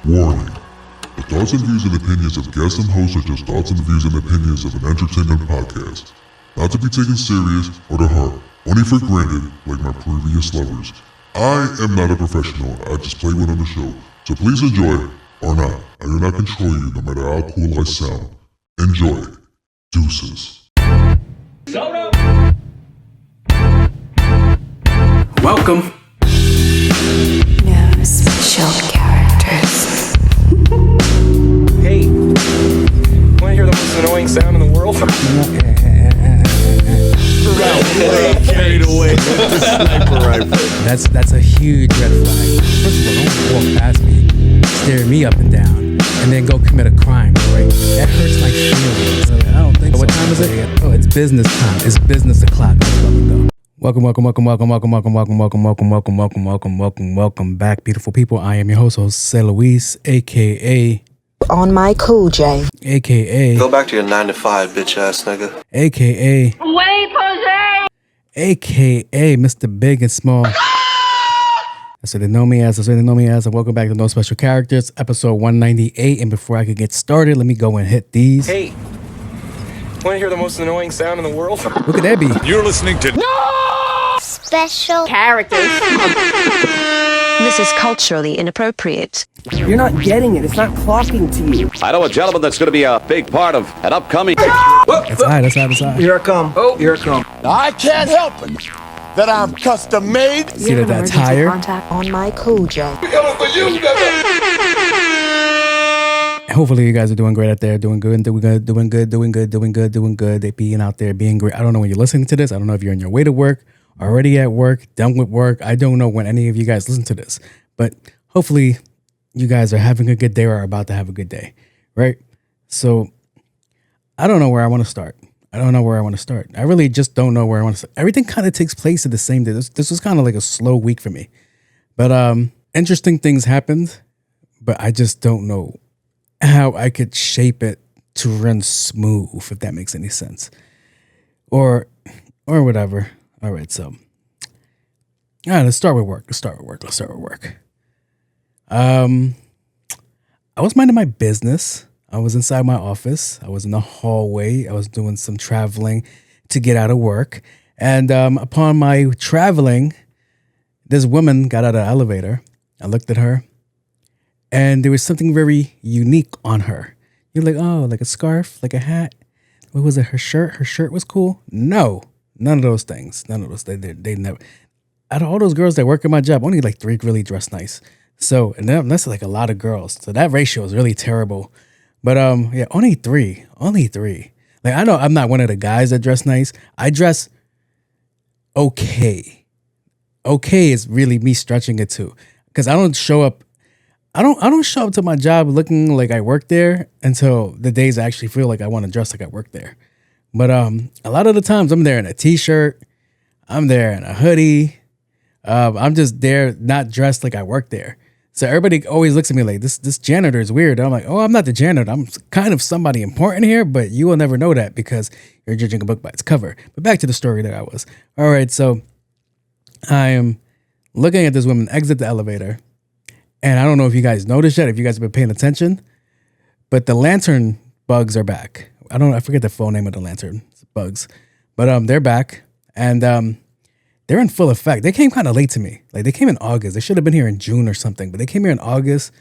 Warning. The thoughts and views and opinions of guests and hosts are just thoughts and views and opinions of an entertainment podcast. Not to be taken serious or to heart, only for granted like my previous lovers. I am not a professional, I just play one on the show. So please enjoy, or not. I do not control you no matter how cool I sound. Enjoy. Deuces. Soda! Welcome. No special characters. Hey, wanna hear the most annoying sound in the world? Carried away. Sniper rifle. That's a huge red flag. First of all, don't walk past me, stare me up and down, and then go commit a crime, right? That hurts my feelings. I don't think so. What time is it? Oh, it's business time. It's business o'clock. Let's go. Welcome back, beautiful people. I am your host, Jose Luis, aka On my cool J. aka Go back to your 9 to 5, bitch ass nigga. aka Wait, Jose! aka Mr. Big and Small. That's what they know me as. And welcome back to No Special Characters, episode 198. And before I could get started, let me go and hit these. Hey, wanna hear the most annoying sound in the world? What could that be? You're listening to Special characters. This is culturally inappropriate. You're not getting it. It's not clocking to you. I know a gentleman that's going to be a big part of an upcoming. That's high. Here I come. Oh, here I come. I can't help it that I'm custom made. See that that's higher? Contact on my cool J. Hopefully you guys are doing great out there, doing good. They being out there, being great. I don't know when you're listening to this. I don't know if you're on your way to work, already at work, done with work. I don't know when any of you guys listen to this, but hopefully you guys are having a good day or are about to have a good day, right? So I don't know where I want to start. I really just don't know where I want to start. Everything kind of takes place at the same day. This was kind of like a slow week for me, but interesting things happened, but I just don't know how I could shape it to run smooth, if that makes any sense, or whatever. All right, so let's start with work. I was minding my business. I was inside my office. I was in the hallway. I was doing some traveling to get out of work, and upon my traveling, this woman got out of the elevator. I looked at her, and there was something very unique on her. You're like, oh, like a scarf, like a hat. What was it? Her shirt? Her shirt was cool? No, none of those things. They never. Out of all those girls that work at my job, only like 3 really dress nice. So, and that's like a lot of girls. So that ratio is really terrible. But yeah, only three. Like, I know I'm not one of the guys that dress nice. I dress okay. Okay is really me stretching it too, because I don't show up to my job looking like I work there until the days I actually feel like I want to dress like I work there. But a lot of the times I'm there in a t-shirt, I'm there in a hoodie, I'm just there not dressed like I work there. So everybody always looks at me like this janitor is weird. I'm like, oh, I'm not the janitor. I'm kind of somebody important here, but you will never know that because you're judging a book by its cover. But back to the story that I was. All right, so I am looking at this woman exit the elevator. And I don't know if you guys noticed yet, if you guys have been paying attention, but the lantern bugs are back. I forget the full name of the lantern bugs, but they're back, and they're in full effect. They came kind of late to me. Like, they came in August. They should have been here in June or something, but they came here in August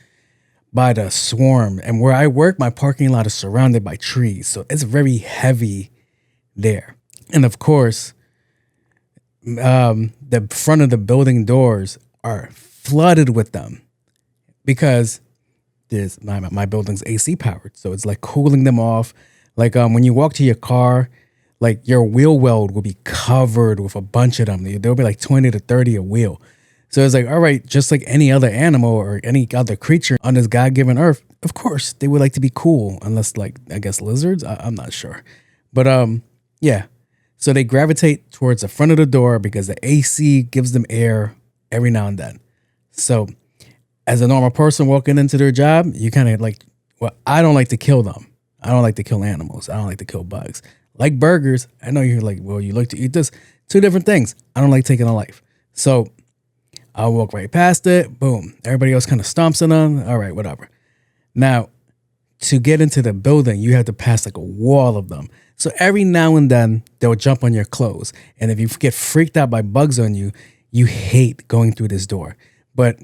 by the swarm. And where I work, my parking lot is surrounded by trees, so it's very heavy there. And of course, the front of the building doors are flooded with them, because there's my building's AC powered, so it's like cooling them off. Like when you walk to your car, like your wheel weld will be covered with a bunch of them. There'll be like 20 to 30 a wheel. So it's like, all right, just like any other animal or any other creature on this God-given earth, of course they would like to be cool, unless like, I guess lizards. I'm not sure, but yeah. So they gravitate towards the front of the door because the AC gives them air every now and then. So as a normal person walking into their job, you kind of like, well, I don't like to kill them. I don't like to kill animals. I don't like to kill bugs. Like burgers, I know you're like, well, you like to eat this. 2 different things. I don't like taking a life. So I'll walk right past it. Boom. Everybody else kind of stomps it on. All right, whatever. Now, to get into the building, you have to pass like a wall of them. So every now and then they'll jump on your clothes. And if you get freaked out by bugs on you, you hate going through this door. But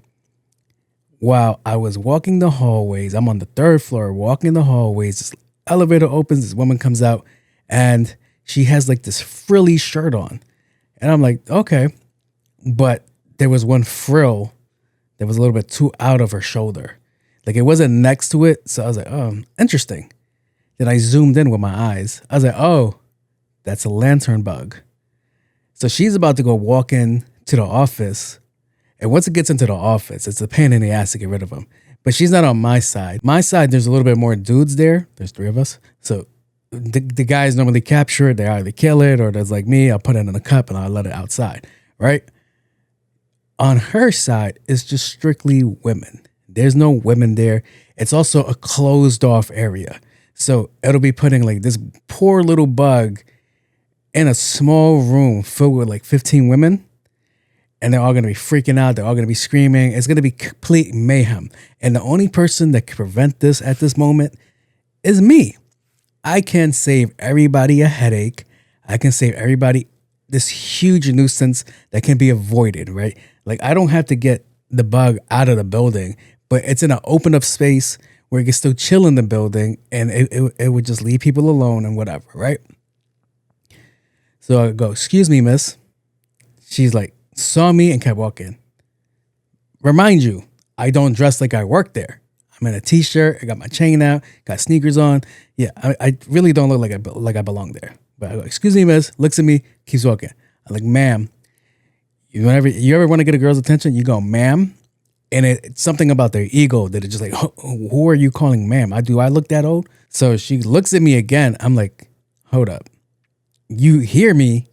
while I was walking the hallways, I'm on the 3rd floor, walking the hallways, this elevator opens, this woman comes out, and she has like this frilly shirt on. And I'm like, okay. But there was one frill that was a little bit too out of her shoulder. Like it wasn't next to it. So I was like, oh, interesting. Then I zoomed in with my eyes. I was like, oh, that's a lantern bug. So she's about to go walk in to the office. And once it gets into the office, it's a pain in the ass to get rid of them. But she's not on my side. My side, there's a little bit more dudes there. There's 3 of us. So the guys normally capture it. They either kill it or there's like me. I'll put it in a cup and I'll let it outside. Right? On her side, it's just strictly women. There's no women there. It's also a closed off area. So it'll be putting like this poor little bug in a small room filled with like 15 women. And they're all going to be freaking out. They're all going to be screaming. It's going to be complete mayhem. And the only person that can prevent this at this moment is me. I can save everybody a headache. I can save everybody this huge nuisance that can be avoided, right? Like I don't have to get the bug out of the building, but it's in an open up space where it can still chill in the building and it would just leave people alone and whatever, right? So I go, excuse me, miss. She's like, saw me and kept walking. Remind you, I don't dress like I work there. I'm in a t-shirt. I got my chain out, got sneakers on. Yeah, I really don't look like I belong there. But I go, excuse me, miss. Looks at me, keeps walking. I'm like, ma'am, you ever want to get a girl's attention? You go, ma'am. And it's something about their ego that it's just like, who are you calling ma'am? Do I look that old? So she looks at me again. I'm like, hold up. You hear me.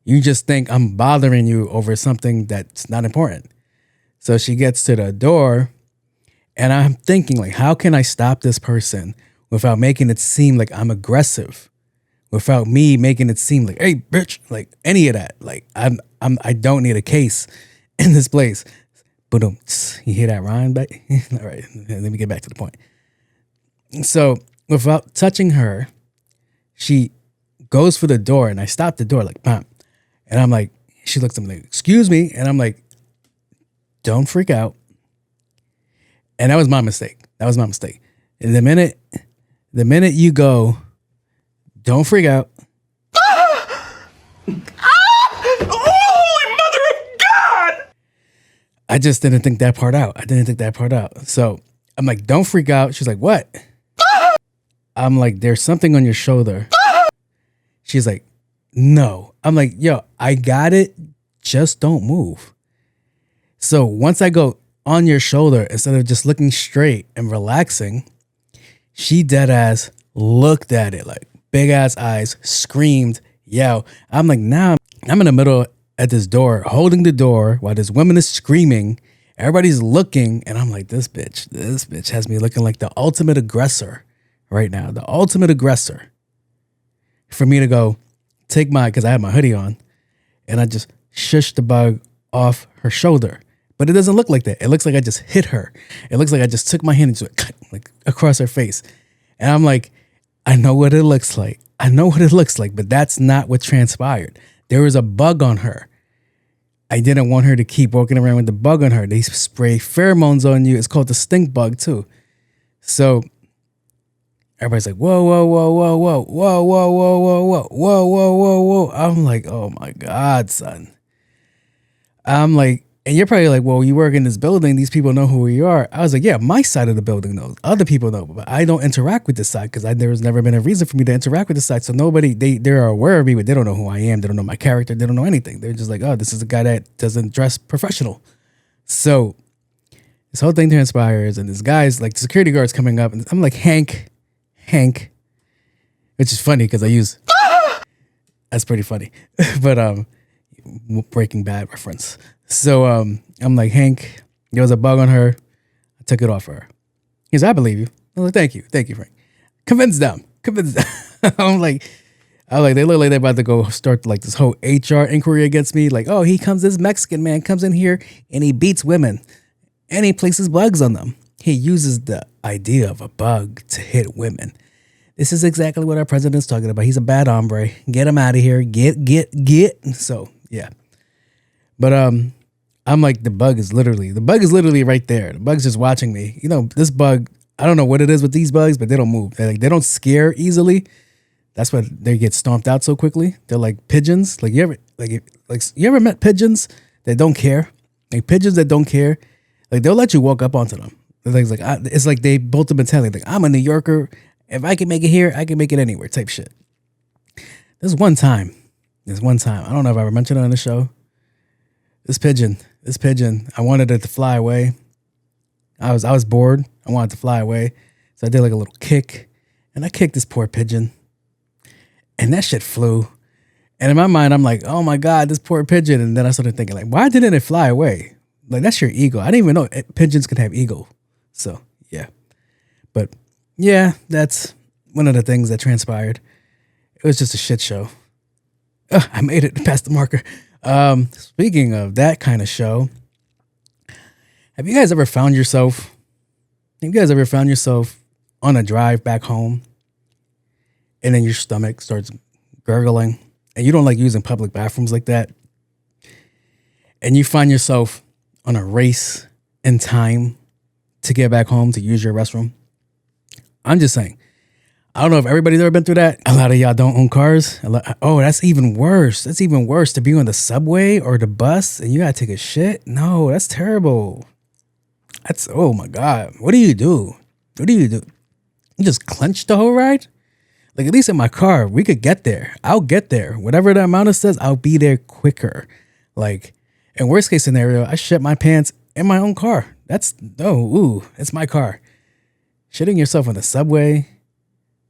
You just think I'm bothering you over something that's not important. So she gets to the door and I'm thinking like, how can I stop this person without making it seem like I'm aggressive? Without me making it seem like, hey, bitch, like any of that. Like I don't need a case in this place. Boom, you hear that rhyme back? All right, let me get back to the point. So without touching her, she goes for the door and I stop the door like, bam. And I'm like, she looks at me like, excuse me. And I'm like, don't freak out. And that was my mistake. And the minute you go, don't freak out. I just didn't think that part out. So I'm like, don't freak out. She's like, what? I'm like, there's something on your shoulder. She's like, no. I'm like, yo, I got it. Just don't move. So once I go on your shoulder, instead of just looking straight and relaxing, she dead ass looked at it like big ass eyes, screamed, yo. I'm like, now I'm in the middle at this door, holding the door while this woman is screaming. Everybody's looking, and I'm like, this bitch has me looking like the ultimate aggressor right now. The ultimate aggressor. For me to go take because I had my hoodie on, and I just shushed the bug off her shoulder. But it doesn't look like that. It looks like I just hit her. It looks like I just took my hand into it, like across her face. And I'm like, I know what it looks like. But that's not what transpired. There was a bug on her. I didn't want her to keep walking around with the bug on her. They spray pheromones on you. It's called the stink bug too. So everybody's like, whoa, whoa, whoa, whoa, whoa, whoa, whoa, whoa, whoa, whoa, whoa, whoa, whoa, whoa. I'm like, oh my God, son. I'm like, and you're probably like, well, you work in this building. These people know who you are. I was like, yeah, my side of the building knows. Other people know, but I don't interact with this side because there's never been a reason for me to interact with this side. So nobody, they're aware of me, but they don't know who I am. They don't know my character. They don't know anything. They're just like, oh, this is a guy that doesn't dress professional. So this whole thing transpires, and this guy's like, the security guard's coming up, and I'm like, Hank, which is funny because I use, that's pretty funny, but Breaking Bad reference. So I'm like, Hank, there was a bug on her. I took it off her. He's like, I believe you. I'm like, thank you, Frank. Convince them. I'm like, they look like they're about to go start like this whole HR inquiry against me. Like, oh, this Mexican man comes in here and he beats women and he places bugs on them. he uses the idea of a bug to hit women. This is exactly what our president's talking about. He's a bad hombre. Get him out of here. Get. So yeah. But I'm like, the bug is literally right there. The bug's just watching me. You know, this bug, I don't know what it is with these bugs, but they don't move. They don't scare easily. That's why they get stomped out so quickly. They're like pigeons. Like you ever met pigeons that don't care? Like pigeons that don't care. Like they'll let you walk up onto them. It's like they built a mentality. Like, I'm a New Yorker. If I can make it here, I can make it anywhere type shit. There's one time. I don't know if I ever mentioned it on the show. This pigeon, I wanted it to fly away. I was bored. I wanted to fly away. So I did like a little kick. And I kicked this poor pigeon. And that shit flew. And in my mind, I'm like, oh my God, this poor pigeon. And then I started thinking, like, why didn't it fly away? Like, that's your ego. I didn't even know pigeons could have ego. So, yeah. But, yeah, that's one of the things that transpired. It was just a shit show. I made it past the marker. Speaking of that kind of show, have you guys ever found yourself on a drive back home and then your stomach starts gurgling and you don't like using public bathrooms like that, and you find yourself on a race in time to get back home to use your restroom? I'm just saying. I don't know if everybody's ever been through that. A lot of y'all don't own cars. Oh, that's even worse. That's even worse, to be on the subway or the bus and you gotta take a shit. No, that's terrible. Oh my God. What do you do? You just clench the whole ride? Like, at least in my car, we could get there. I'll get there. Whatever the amount of says, I'll be there quicker. Like, in worst case scenario, I shit my pants in my own car. It's my car. Shitting yourself on the subway,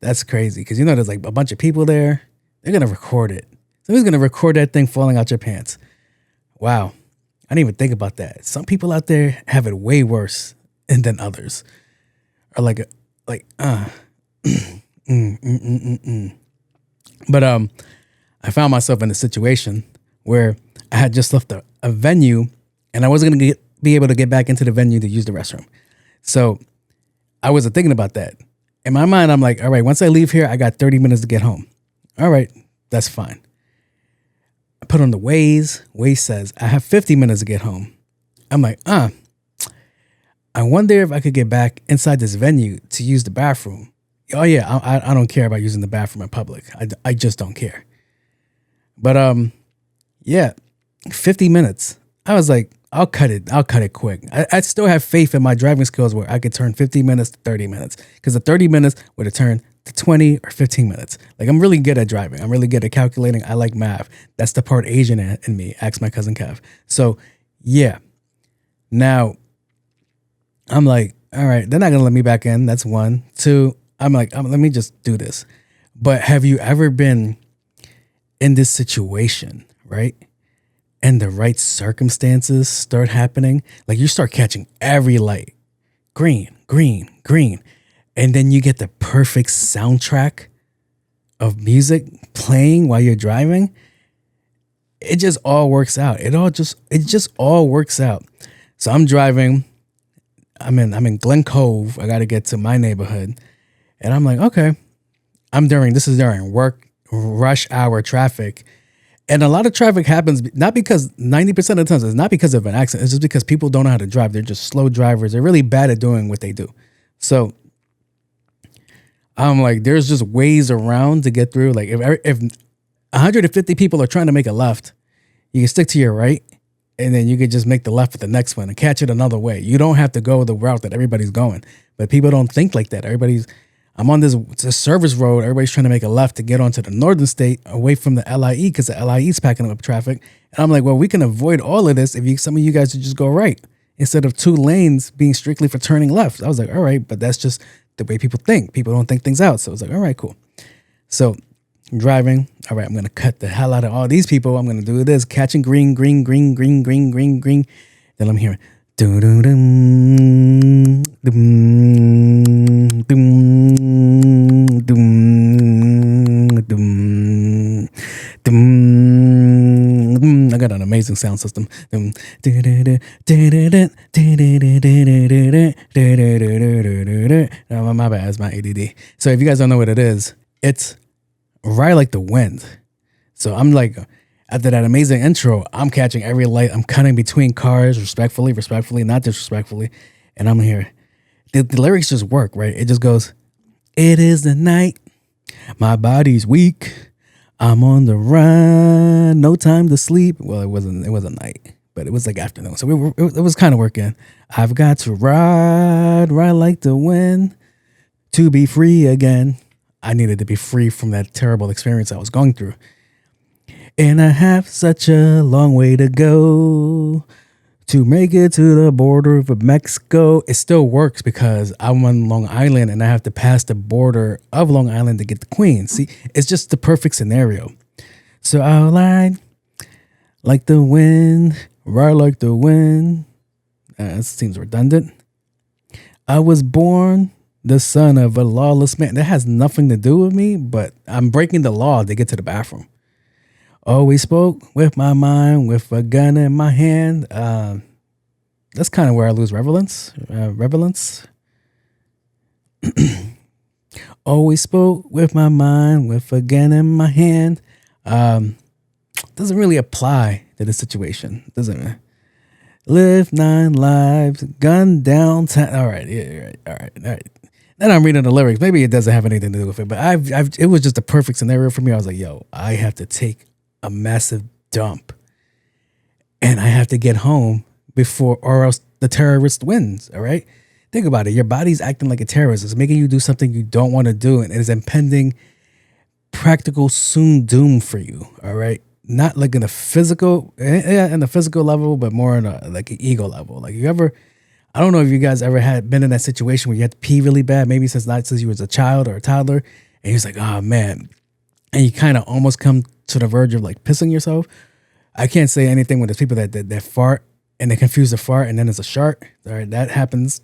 that's crazy. Because you know there's like a bunch of people there. They're going to record it. Somebody's going to record that thing falling out your pants. Wow. I didn't even think about that. Some people out there have it way worse than others. Or But I found myself in a situation where I had just left a venue and I wasn't going to be able to get back into the venue to use the restroom. So I wasn't thinking about that. In my mind, I'm like, all right, once I leave here, I got 30 minutes to get home. All right, that's fine. I put on the Waze. Waze says I have 50 minutes to get home. I'm like, I wonder if I could get back inside this venue to use the bathroom. Oh yeah, I don't care about using the bathroom in public. I just don't care. But yeah, 50 minutes. I was like, I'll cut it quick. I still have faith in my driving skills where I could turn 50 minutes to 30 minutes. Because the 30 minutes would have turned to 20 or 15 minutes. Like, I'm really good at driving. I'm really good at calculating. I like math. That's the part Asian in me. Ask my cousin Kev. So yeah. Now, I'm like, all right, they're not going to let me back in. That's one. Two, I'm like, let me just do this. But have you ever been in this situation, right? And the right circumstances start happening? Like, you start catching every light. Green, green, green. And then you get the perfect soundtrack of music playing while you're driving. It just all works out. It just all works out. So I'm driving. I'm in Glen Cove. I got to get to my neighborhood. And I'm like, okay. This is during work rush hour traffic. And a lot of traffic happens not because 90% of the times it's not because of an accident. It's just because people don't know how to drive. They're just slow drivers. They're really bad at doing what they do. So I'm like, there's just ways around to get through. Like, if 150 people are trying to make a left, you can stick to your right. And then you could just make the left with the next one and catch it another way. You don't have to go the route that everybody's going. But people don't think like that. I'm on this service road. Everybody's trying to make a left to get onto the northern state away from the LIE because the LIE is packing up traffic. And I'm like, well, we can avoid all of this if some of you guys would just go right instead of two lanes being strictly for turning left. I was like, all right, but that's just the way people think. People don't think things out. So I was like, all right, cool. So I'm driving. All right, I'm going to cut the hell out of all these people. I'm going to do this. Catching green, green, green, green, green, green, green. Then I'm hearing dum dum dum dum dum dum dum dum. I got an amazing sound system. My bad, it's my ADD. So if you guys don't know what it is, it's Ride Like the Wind. So I'm like, after that amazing intro, I'm catching every light. I'm cutting between cars respectfully, not disrespectfully. And I'm here. The lyrics just work, right? It just goes, it is the night. My body's weak. I'm on the run. No time to sleep. Well, it wasn't night, but it was like afternoon. So it was kind of working. I've got to ride like the wind to be free again. I needed to be free from that terrible experience I was going through. And I have such a long way to go to make it to the border of Mexico. It still works because I'm on Long Island and I have to pass the border of Long Island to get to Queens. See, it's just the perfect scenario. So I'll ride like the wind, ride like the wind. That seems redundant. I was born the son of a lawless man. That has nothing to do with me, but I'm breaking the law to get to the bathroom. Always spoke with my mind, with a gun in my hand. That's kind of where I lose relevance. Always spoke with my mind, with a gun in my hand. Doesn't really apply to the situation, doesn't it? Live 9 lives, gun downtown. All right. Then I'm reading the lyrics. Maybe it doesn't have anything to do with it, but it was just a perfect scenario for me. I was like, yo, I have to take a massive dump and I have to get home before, or else the terrorist wins. All right. Think about it. Your body's acting like a terrorist. It's making you do something you don't want to do. And it is impending practical soon doom for you. All right. Not like in the physical level, but more in like an ego level. Like I don't know if you guys ever had been in that situation where you had to pee really bad, maybe since you was a child or a toddler, and you're like, oh man. And you kind of almost come to the verge of like pissing yourself. I can't say anything when there's people that fart and they confuse the fart and then it's a shark. All right, that happens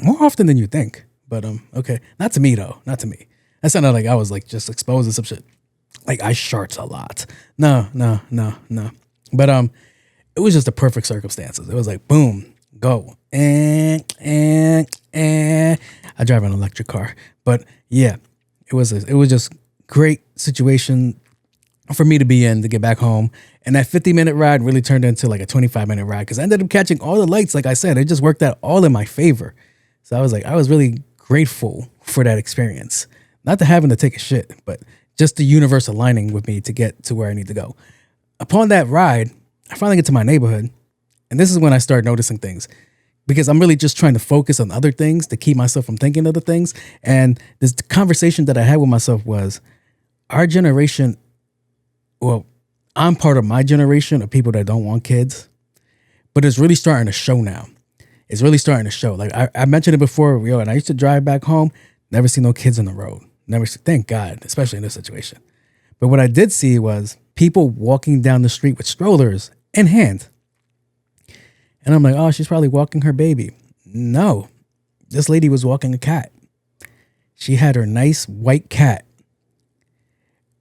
more often than you think. But okay, not to me though, not to me. That sounded like I was like just exposed to some shit. Like I sharts a lot. No. But it was just the perfect circumstances. It was like boom, go, and I drive an electric car. But yeah, it was just great situation for me to be in to get back home. And that 50-minute ride really turned into like a 25-minute ride because I ended up catching all the lights. Like I said, it just worked out all in my favor. So I was really grateful for that experience. Not to having to take a shit, but just the universe aligning with me to get to where I need to go. Upon that ride, I finally get to my neighborhood. And this is when I start noticing things because I'm really just trying to focus on other things to keep myself from thinking other things. And this conversation that I had with myself was, our generation, well, I'm part of my generation of people that don't want kids, but it's really starting to show now. It's really starting to show. Like I mentioned it before, and I used to drive back home, never see no kids on the road. Thank God, especially in this situation. But what I did see was people walking down the street with strollers in hand. And I'm like, oh, she's probably walking her baby. No, this lady was walking a cat. She had her nice white cat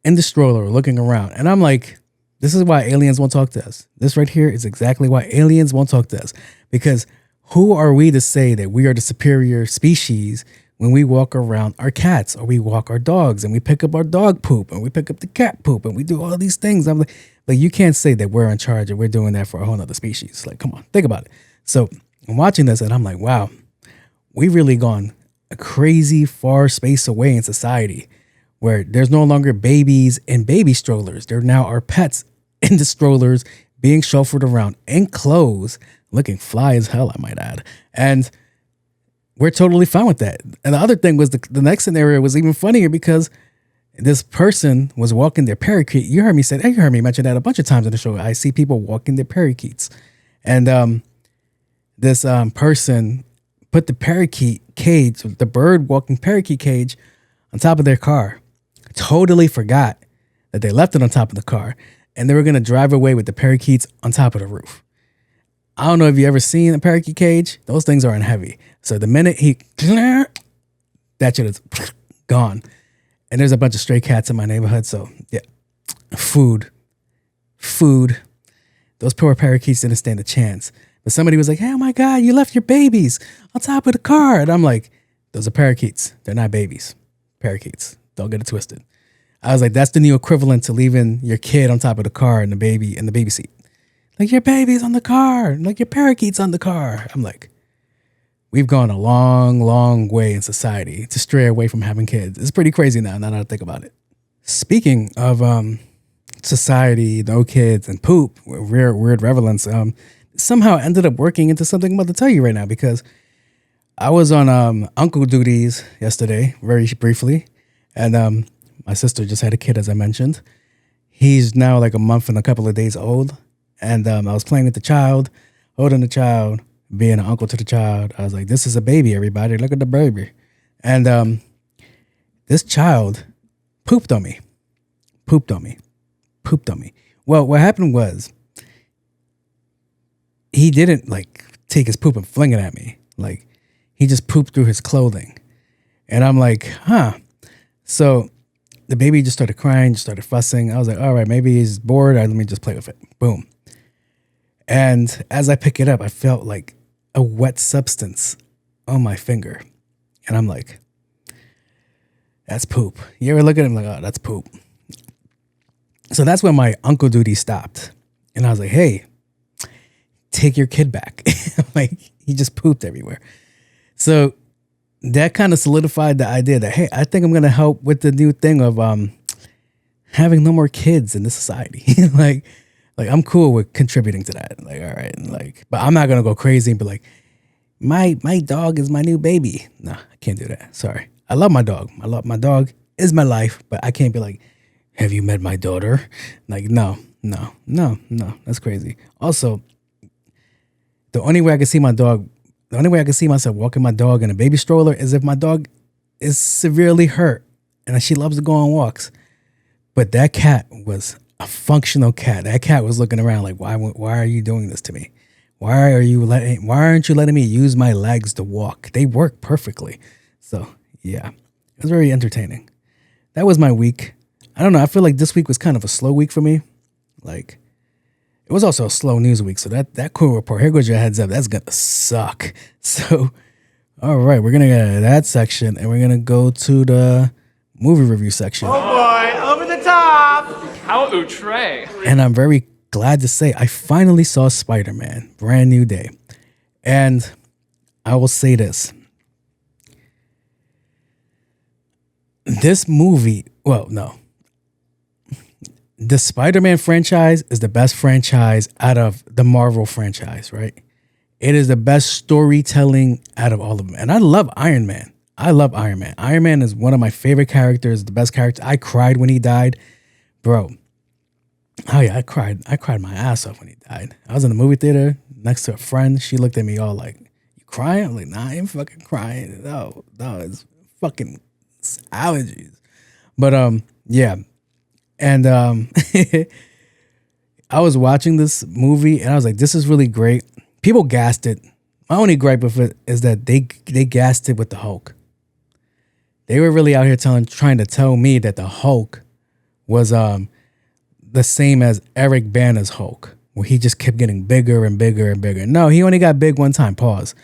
in the stroller looking around. And I'm like, this is why aliens won't talk to us. This right here is exactly why aliens won't talk to us. Because who are we to say that we are the superior species when we walk around our cats or we walk our dogs and we pick up our dog poop and we pick up the cat poop and we do all these things? I'm like you can't say that we're in charge and we're doing that for a whole other species. Like, come on, think about it. So I'm watching this and I'm like, wow, we really gone a crazy far space away in society where there's no longer babies in baby strollers. There now are pets in the strollers being chauffeured around in clothes, looking fly as hell, I might add. And we're totally fine with that. And the other thing was the next scenario was even funnier because this person was walking their parakeet. You heard me mention that a bunch of times in the show. I see people walking their parakeets. And this person put the parakeet cage, the bird walking parakeet cage, on top of their car. Totally forgot that they left it on top of the car. And they were going to drive away with the parakeets on top of the roof. I don't know if you ever seen a parakeet cage. Those things aren't heavy. So the minute that shit is gone. And there's a bunch of stray cats in my neighborhood. So yeah, food. those poor parakeets didn't stand a chance. But somebody was like, hey, oh my God, you left your babies on top of the car. And I'm like, those are parakeets. They're not babies. Parakeets. Don't get it twisted. I was like, that's the new equivalent to leaving your kid on top of the car and the baby in the baby seat. Like, your baby's on the car. Like, your parakeet's on the car. I'm like, we've gone a long, long way in society to stray away from having kids. It's pretty crazy now that I think about it. Speaking of society, no kids, and poop, weird relevance, somehow ended up working into something I'm about to tell you right now, because I was on uncle duties yesterday, very briefly, and my sister just had a kid, as I mentioned. He's now like a month and a couple of days old, and I was playing with the child, holding the child, being an uncle to the child. I was like, this is a baby, everybody. Look at the baby. And this child pooped on me. Well, what happened was he didn't like take his poop and fling it at me. Like, he just pooped through his clothing. And I'm like, huh. So the baby just started crying, just started fussing. I was like, all right, maybe he's bored. All right, let me just play with it. Boom. And as I pick it up, I felt like a wet substance on my finger. And I'm like, that's poop. You ever look at him like, oh, that's poop. So that's when my uncle duty stopped. And I was like, hey, take your kid back. Like, he just pooped everywhere. So that kind of solidified the idea that, hey, I think I'm going to help with the new thing of having no more kids in this society. Like I'm cool with contributing to that. Like, all right. Like, but I'm not going to go crazy and be like, my dog is my new baby. No, I can't do that. Sorry. I love my dog. My dog is my life, but I can't be like, have you met my daughter? Like, no. That's crazy. Also, the only way I can see myself walking my dog in a baby stroller is if my dog is severely hurt and she loves to go on walks. But that cat was a functional cat. That cat was looking around like, why are you doing this to me? Why aren't you letting me use my legs to walk? They work perfectly. So yeah, it was very entertaining. That was my week. I don't know. I feel like this week was kind of a slow week for me. Like, it was also a slow news week. So that cool report, here goes your heads up. That's going to suck. So, all right, we're going to get out of that section and we're going to go to the movie review section. Oh boy, over the top. How outre. And I'm very glad to say I finally saw Spider-Man, brand new day. And I will say this. This movie, well, no. The Spider-Man franchise is the best franchise out of the Marvel franchise, right? It is the best storytelling out of all of them. And I love Iron Man. Iron Man is one of my favorite characters, the best character. I cried when he died. Bro. Oh yeah, I cried my ass off when he died. I was in the movie theater next to a friend. She looked at me all like, you crying? I'm like, nah, I ain't fucking crying. No, it's fucking allergies. But yeah. And I was watching this movie and I was like, this is really great. People gassed it. My only gripe with it is that they gassed it with the Hulk. They were really out here trying to tell me that the Hulk was the same as Eric Bana's Hulk, where he just kept getting bigger and bigger and bigger. No, he only got big one time. Pause.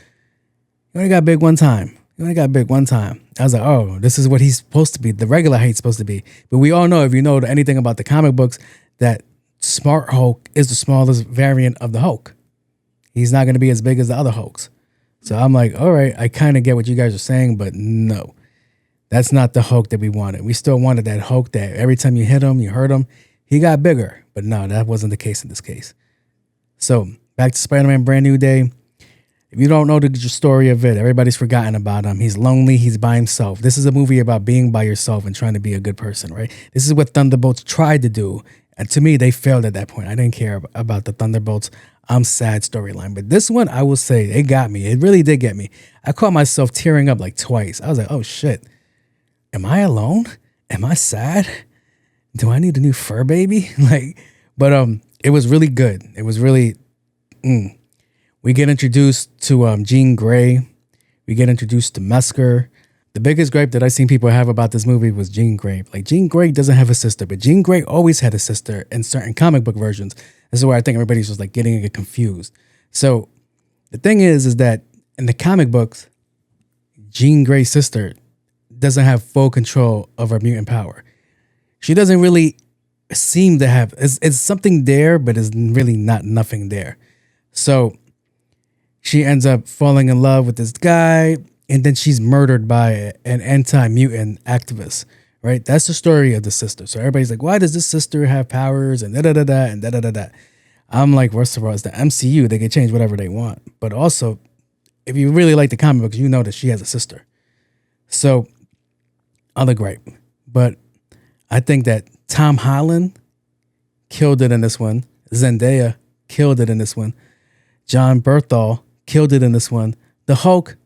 He only got big one time. I was like, oh, this is what he's supposed to be. The regular height's supposed to be. But we all know, if you know anything about the comic books, that Smart Hulk is the smallest variant of the Hulk. He's not going to be as big as the other Hulks. So I'm like, all right, I kind of get what you guys are saying, but no, that's not the Hulk that we wanted. We still wanted that Hulk that every time you hit him, you hurt him, he got bigger. But no, that wasn't the case in this case. So back to Spider-Man Brand New Day. If you don't know the story of it, everybody's forgotten about him. He's lonely. He's by himself. This is a movie about being by yourself and trying to be a good person, right? This is what Thunderbolts tried to do. And to me, they failed at that point. I didn't care about the Thunderbolts I'm sad storyline. But this one, I will say, it got me. It really did get me. I caught myself tearing up like twice. I was like, oh shit. Am I alone? Am I sad? Do I need a new fur baby? But it was really good. It was really... We get introduced to Jean Grey. We get introduced to Mesker. The biggest gripe that I seen people have about this movie was Jean Grey. Like, Jean Grey doesn't have a sister, but Jean Grey always had a sister in certain comic book versions. This is where I think everybody's just like getting it confused. So the thing is that in the comic books, Jean Grey's sister doesn't have full control of her mutant power. She doesn't really seem to have, it's something there, but it's really not nothing there. So she ends up falling in love with this guy, and then she's murdered by an anti-mutant activist, right? That's the story of the sister. So everybody's like, why does this sister have powers and da-da-da-da and da-da-da-da? I'm like, first of all, it's the MCU. They can change whatever they want. But also, if you really like the comic books, you know that she has a sister. So, other gripe. But I think that Tom Holland killed it in this one. Zendaya killed it in this one. John Berthal killed it in this one. The Hulk,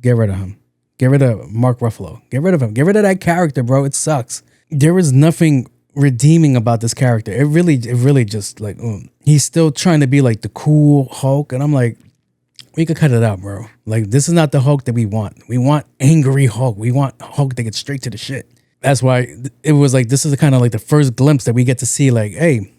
get rid of him. Get rid of Mark Ruffalo. Get rid of him. Get rid of that character, bro. It sucks. There was nothing redeeming about this character. It really just like, he's still trying to be like the cool Hulk. And I'm like, we could cut it out, bro. Like, this is not the Hulk that we want. We want angry Hulk. We want Hulk that gets straight to the shit. That's why it was like, this is kind of like the first glimpse that we get to see like, hey,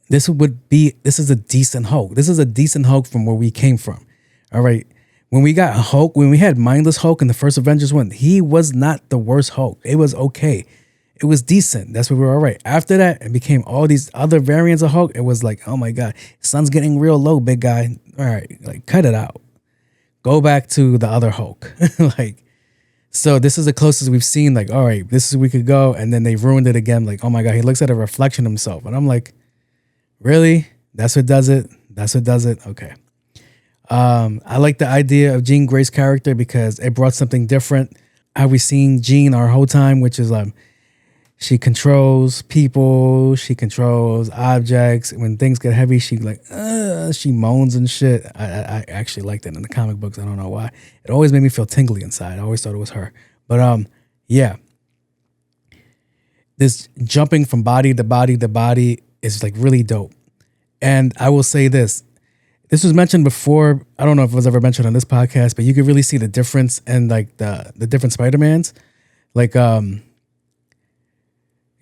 this is a decent Hulk. This is a decent Hulk from where we came from. All right. When we got Hulk, when we had Mindless Hulk in the first Avengers one, he was not the worst Hulk. It was okay. It was decent. That's where we were all right. After that, it became all these other variants of Hulk. It was like, oh my God, sun's getting real low, big guy. All right, like cut it out. Go back to the other Hulk. Like, so this is the closest we've seen. Like, all right, this is where we could go. And then they ruined it again. Like, oh my God, he looks at a reflection of himself. And I'm like, really? That's what does it? That's what does it? Okay. I like the idea of Jean Grey's character because it brought something different. How we seen Jean our whole time, which is she controls people, she controls objects. When things get heavy, she moans and shit. I actually liked it in the comic books. I don't know why. It always made me feel tingly inside. I always thought it was her. But yeah. This jumping from body to body to body is like really dope. And I will say this. This was mentioned before. I don't know if it was ever mentioned on this podcast, but you could really see the difference in like the different Spider-Mans. Like, Tobey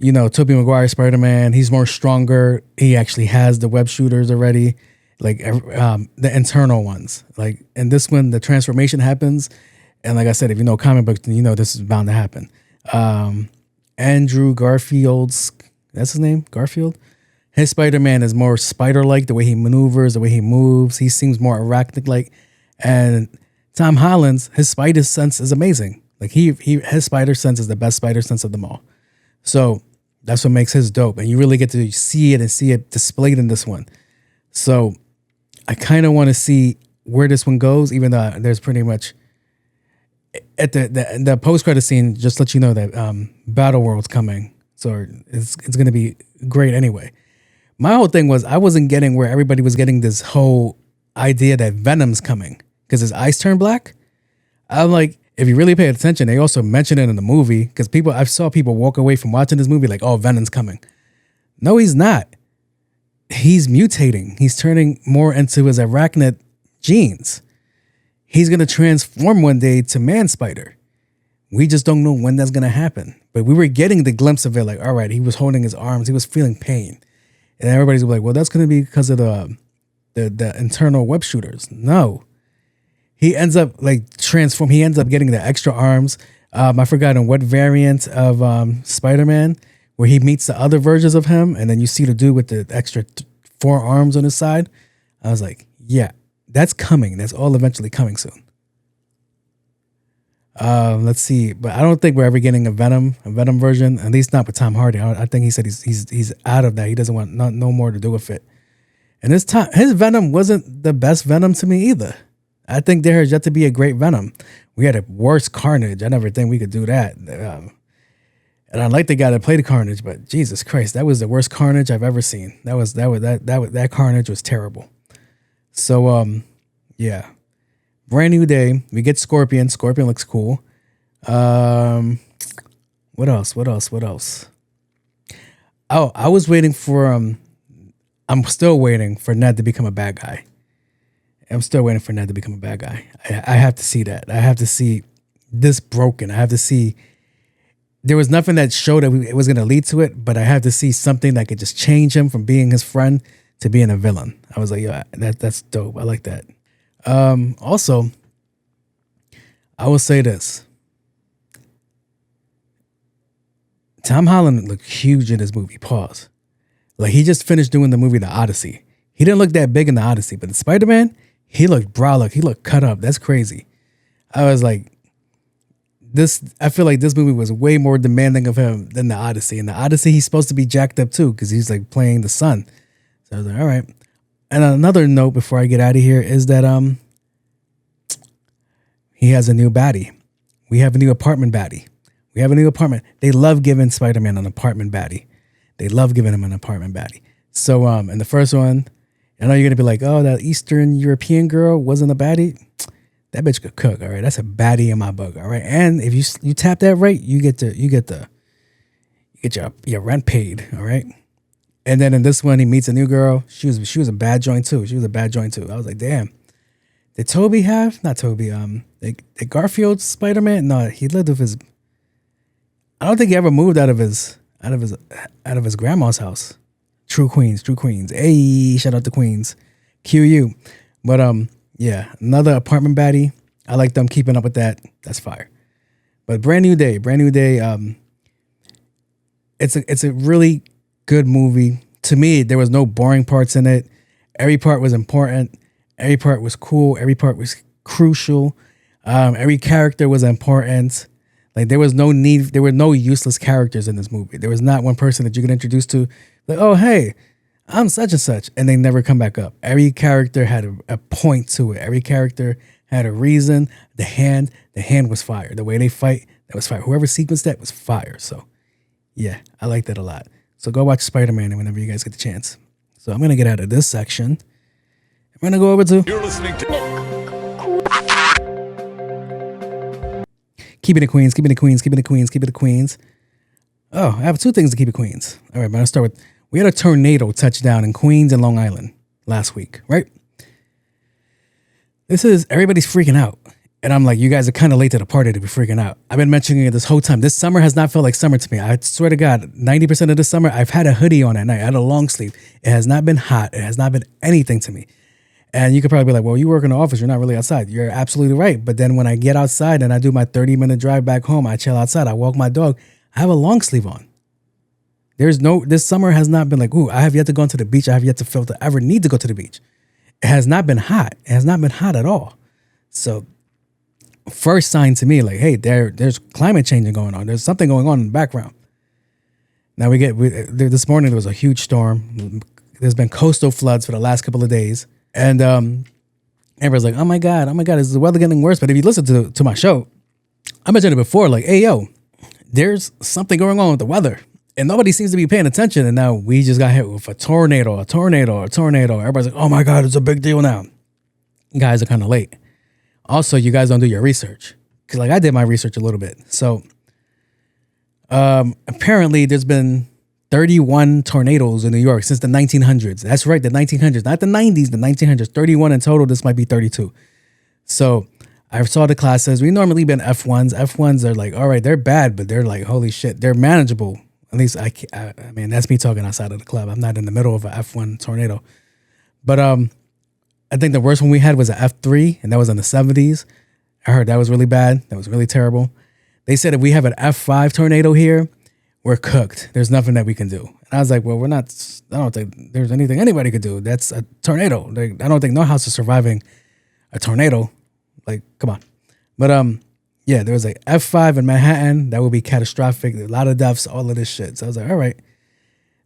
Maguire Spider-Man, he's more stronger. He actually has the web shooters already, like the internal ones. Like in this one, the transformation happens. And like I said, if you know comic books, then you know this is bound to happen. Andrew Garfield's, that's his name? Garfield? His Spider-Man is more spider-like, the way he maneuvers, the way he moves. He seems more arachnid-like. And Tom Holland's, his spider sense is amazing. Like his spider sense is the best spider sense of them all. So that's what makes his dope. And you really get to see it displayed in this one. So I kind of want to see where this one goes, even though there's pretty much at the post-credit scene, just let you know that Battle World's coming. So it's going to be great anyway. My whole thing was I wasn't getting where everybody was getting this whole idea that Venom's coming because his eyes turn black. I'm like, if you really pay attention, they also mention it in the movie because I saw people walk away from watching this movie like, oh, Venom's coming. No, he's not. He's mutating. He's turning more into his arachnid genes. He's going to transform one day to Man Spider. We just don't know when that's going to happen. But we were getting the glimpse of it like, all right, he was holding his arms. He was feeling pain. And everybody's like, well, that's going to be because of the internal web shooters. No. He ends up like transform. He ends up getting the extra arms. I forgot in what variant of Spider-Man where he meets the other versions of him. And then you see the dude with the extra 4 arms on his side. I was like, yeah, that's coming. That's all eventually coming soon. Let's see. But I don't think we're ever getting a Venom version, at least not with Tom Hardy. I think he said he's out of that. He doesn't want no more to do with it. And his Venom wasn't the best Venom to me either. I think there has yet to be a great Venom. We had a worse Carnage. I never think we could do that. And I like the guy that played the Carnage, but Jesus Christ, that was the worst Carnage I've ever seen. That Carnage was terrible. So yeah. Brand new day. We get Scorpion. Scorpion looks cool. What else? Oh, I was waiting for I'm still waiting for Ned to become a bad guy. I have to see that. I have to see this broken. I have to see. There was nothing that showed that it was going to lead to it, but I had to see something that could just change him from being his friend to being a villain. I was like, yeah, that's dope. I like that. Also, I will say this. Tom Holland looked huge in this movie. Pause. Like, he just finished doing the movie The Odyssey. He didn't look that big in The Odyssey, but in Spider-Man, he looked brolic. He looked cut up. That's crazy. I was like, I feel like this movie was way more demanding of him than The Odyssey. In The Odyssey, he's supposed to be jacked up too, because he's like playing the son. So I was like, all right. And another note before I get out of here is that he has a new baddie. We have a new apartment baddie. We have a new apartment. They love giving Spider-Man an apartment baddie. They love giving him an apartment baddie. So in the first one, I know you're gonna be like, oh, that Eastern European girl wasn't a baddie. That bitch could cook. All right, that's a baddie in my book. All right, and if you tap that right, you get your rent paid. All right. And then in this one, he meets a new girl. She was a bad joint too. She was a bad joint too. I was like, damn. Did Toby have? Not Toby. Did Garfield Spider-Man? No, he lived with his. I don't think he ever moved out of his grandma's house. True Queens. Hey, shout out to Queens. QU. But yeah, another apartment baddie. I like them keeping up with that. That's fire. But brand new day. It's a really good movie. To me, there was no boring parts in it. Every part was important. Every part was cool. Every part was crucial. Every character was important. Like, there was no need. There were no useless characters in this movie. There was not one person that you could introduce to, like, oh, hey, I'm such and such, and they never come back up. Every character had a point to it. Every character had a reason. The hand was fire. The way they fight, that was fire. Whoever sequenced that was fire. So, yeah, I like that a lot. So go watch Spider-Man whenever you guys get the chance. So I'm going to get out of this section. I'm going to go over to... You're listening to... Keeping it Queens. Oh, I have two things to keep it Queens. All right, I'm going to start with... We had a tornado touchdown in Queens and Long Island last week, right? Everybody's freaking out. And I'm like, you guys are kind of late to the party to be freaking out. I've been mentioning it this whole time. This summer has not felt like summer to me. I swear to God, 90% of this summer, I've had a hoodie on at night. I had a long sleeve. It has not been hot. It has not been anything to me. And you could probably be like, well, you work in the office. You're not really outside. You're absolutely right. But then when I get outside and I do my 30-minute drive back home, I chill outside. I walk my dog. I have a long sleeve on. This summer has not been like, ooh, I have yet to go to the beach. I have yet to feel to ever need to go to the beach. It has not been hot. It has not been hot at all. So first sign to me, like, hey, there's climate changing going on. There's something going on in the background. Now this morning there was a huge storm. There's been coastal floods for the last couple of days. And everyone's like, oh my God, is the weather getting worse? But if you listen to my show, I mentioned it before, like, hey, yo, there's something going on with the weather. And nobody seems to be paying attention. And now we just got hit with a tornado. Everybody's like, oh my God, it's a big deal now. You guys are kind of late. Also, you guys don't do your research. Because like I did my research a little bit. So apparently there's been 31 tornadoes in New York since the 1900s. That's right, the 1900s. Not the 90s, the 1900s. 31 in total. This might be 32. So I saw the classes. We normally been F1s. F1s are like, all right, they're bad, but they're like, holy shit, they're manageable. At least I mean, that's me talking outside of the club. I'm not in the middle of an F1 tornado. But I think the worst one we had was an F3, and that was in the 70s. I heard that was really bad. That was really terrible. They said if we have an F5 tornado here, we're cooked. There's nothing that we can do. And I was like, well, we're not, I don't think there's anything anybody could do. That's a tornado. I don't think no house is surviving a tornado. Like, come on. But yeah, there was like F5 in Manhattan. That would be catastrophic. A lot of deaths, all of this shit. So I was like, all right,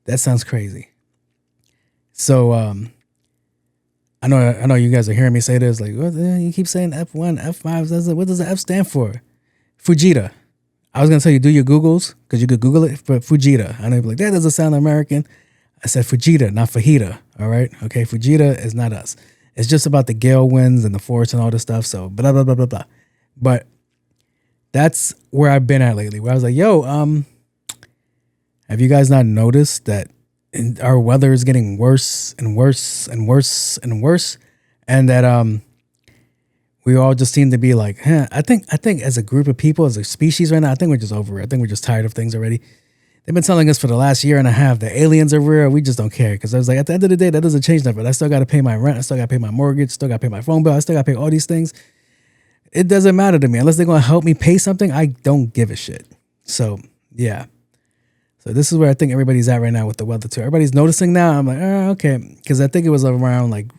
that sounds crazy. So I know you guys are hearing me say this. Like, what, you keep saying F1, F5. What does the F stand for? Fujita. I was gonna tell you do your Googles because you could Google it, but Fujita. I know you'd be like, that doesn't sound American. I said Fujita, not fajita. All right, okay. Fujita is not us. It's just about the gale winds and the force and all this stuff. So blah blah blah blah blah. But that's where I've been at lately. Where I was like, yo, have you guys not noticed that our weather is getting worse and worse and worse and worse, and that we all just seem to be like, I think as a group of people, as a species right now, I think we're just over it. I think we're just tired of things already. They've been telling us for the last year and a half that aliens are real. We just don't care. Because I was like, at the end of the day, that doesn't change nothing. I still got to pay my rent. I still got to pay my mortgage. Still got to pay my phone bill. I still got to pay all these things. It doesn't matter to me. Unless they're going to help me pay something, I don't give a shit. So, yeah. So this is where I think everybody's at right now with the weather too. Everybody's noticing now. I'm like, okay. Because I think it was around like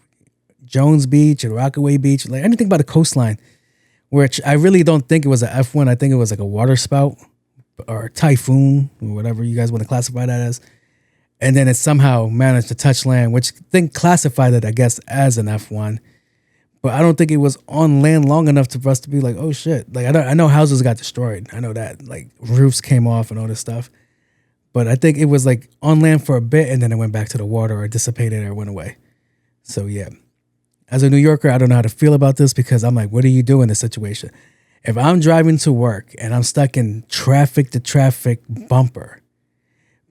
Jones Beach and Rockaway Beach. Like anything by the coastline. Which I really don't think it was an F1. I think it was like a water spout. Or typhoon, or whatever you guys want to classify that as. And then it somehow managed to touch land, which then classified it, I guess, as an F1. But I don't think it was on land long enough for us to be like, oh shit. Like I know houses got destroyed. I know that. Like roofs came off and all this stuff. But I think it was like on land for a bit and then it went back to the water or dissipated or went away. So yeah. As a New Yorker, I don't know how to feel about this because I'm like, what do you do in this situation? If I'm driving to work and I'm stuck in traffic to traffic bumper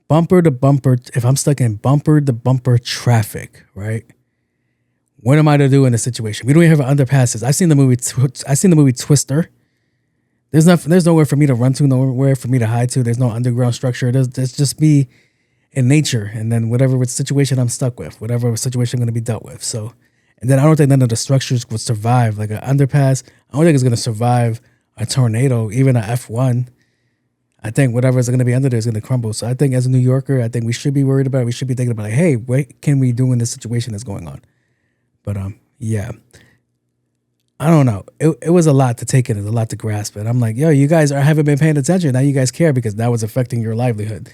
to bumper, if I'm stuck in bumper to bumper traffic, right? What am I to do in this situation? We don't even have underpasses. I've seen the movie Twister. There's nowhere for me to run to, nowhere for me to hide to. There's no underground structure. There's just me in nature, and then whatever situation I'm stuck with, whatever situation I'm going to be dealt with. So. And then I don't think none of the structures would survive. Like an underpass, I don't think it's going to survive a tornado, even an F1. I think whatever is going to be under there is going to crumble. So I think as a New Yorker, I think we should be worried about it. We should be thinking about like, hey, what can we do in this situation that's going on? But yeah. I don't know. It was a lot to take in. It's a lot to grasp. And I'm like, yo, you guys haven't been paying attention. Now you guys care because that was affecting your livelihood.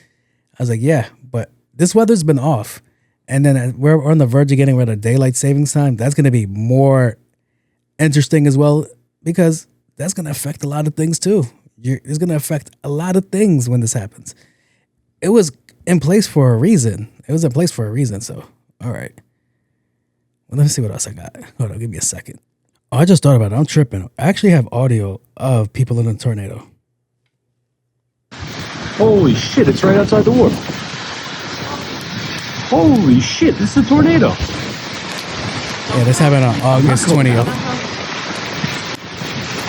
I was like, yeah, but this weather's been off. And then we're on the verge of getting rid of daylight savings time. That's going to be more interesting as well because that's going to affect a lot of things too. It's going to affect a lot of things when this happens. It was in place for a reason. So, all right. Well, let me see what else I got. Hold on, give me a second. Oh, I just thought about it. I'm tripping. I actually have audio of people in a tornado. Holy shit, it's right outside the wharf. Holy shit, this is a tornado. Yeah, this happened on August 20th.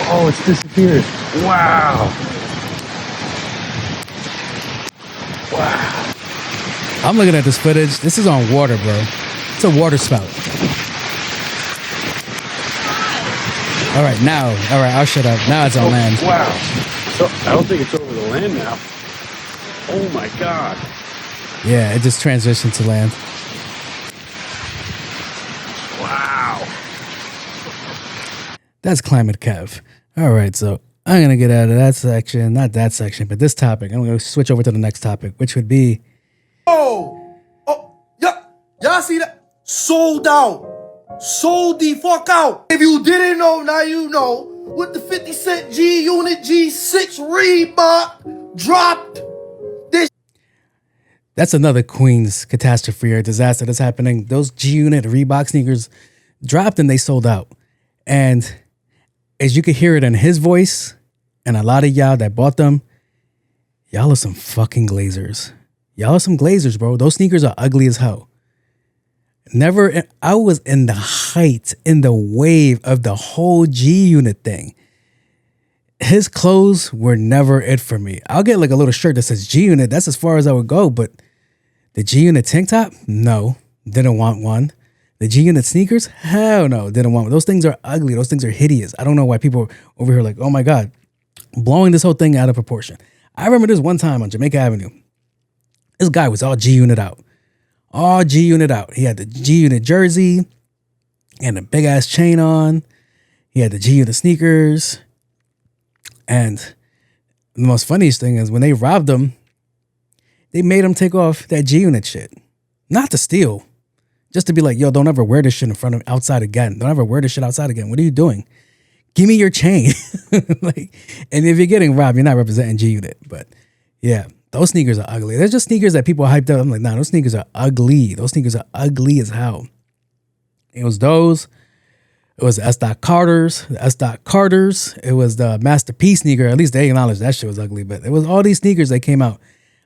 Oh, it's disappeared. Wow. Wow. I'm looking at this footage. This is on water, bro. It's a water spout. All right, I'll shut up. Now it's on land. Wow. So I don't think it's over the land now. Oh my God. Yeah, it just transitioned to land. Wow. That's Climate Kev. All right, so I'm going to get out of that section. Not that section, but this topic. I'm going to switch over to the next topic, which would be... Y'all see that? Sold out. Sold the fuck out. If you didn't know, now you know. With the 50 Cent G-Unit G6 Reebok dropped this. That's another Queens catastrophe or disaster that's happening. Those G-Unit Reebok sneakers dropped and they sold out. And as you could hear it in his voice and a lot of y'all that bought them, y'all are some fucking glazers. Y'all are some glazers, bro. Those sneakers are ugly as hell. I was in the wave of the whole G-Unit thing. His clothes were never it for me. I'll get like a little shirt that says G-Unit. That's as far as I would go. But the G-Unit tank top? No. Didn't want one. The G-Unit sneakers? Hell no. Didn't want one. Those things are ugly. Those things are hideous. I don't know why people over here are like, oh my God, blowing this whole thing out of proportion. I remember this one time on Jamaica Avenue. This guy was all G-Unit out. All G-Unit out. He had the G-Unit jersey and a big ass chain on. He had the G-Unit sneakers. And the most funniest thing is when they robbed him, they made him take off that G-Unit shit. Not to steal. Just to be like, yo, don't ever wear this shit outside again. Don't ever wear this shit outside again. What are you doing? Give me your chain. And if you're getting robbed, you're not representing G-Unit. But yeah, those sneakers are ugly. They're just sneakers that people hyped up. I'm like, nah, those sneakers are ugly. Those sneakers are ugly as hell. It was those. It was S. Carter's. It was the Master P sneaker. At least they acknowledged that shit was ugly. But it was all these sneakers that came out.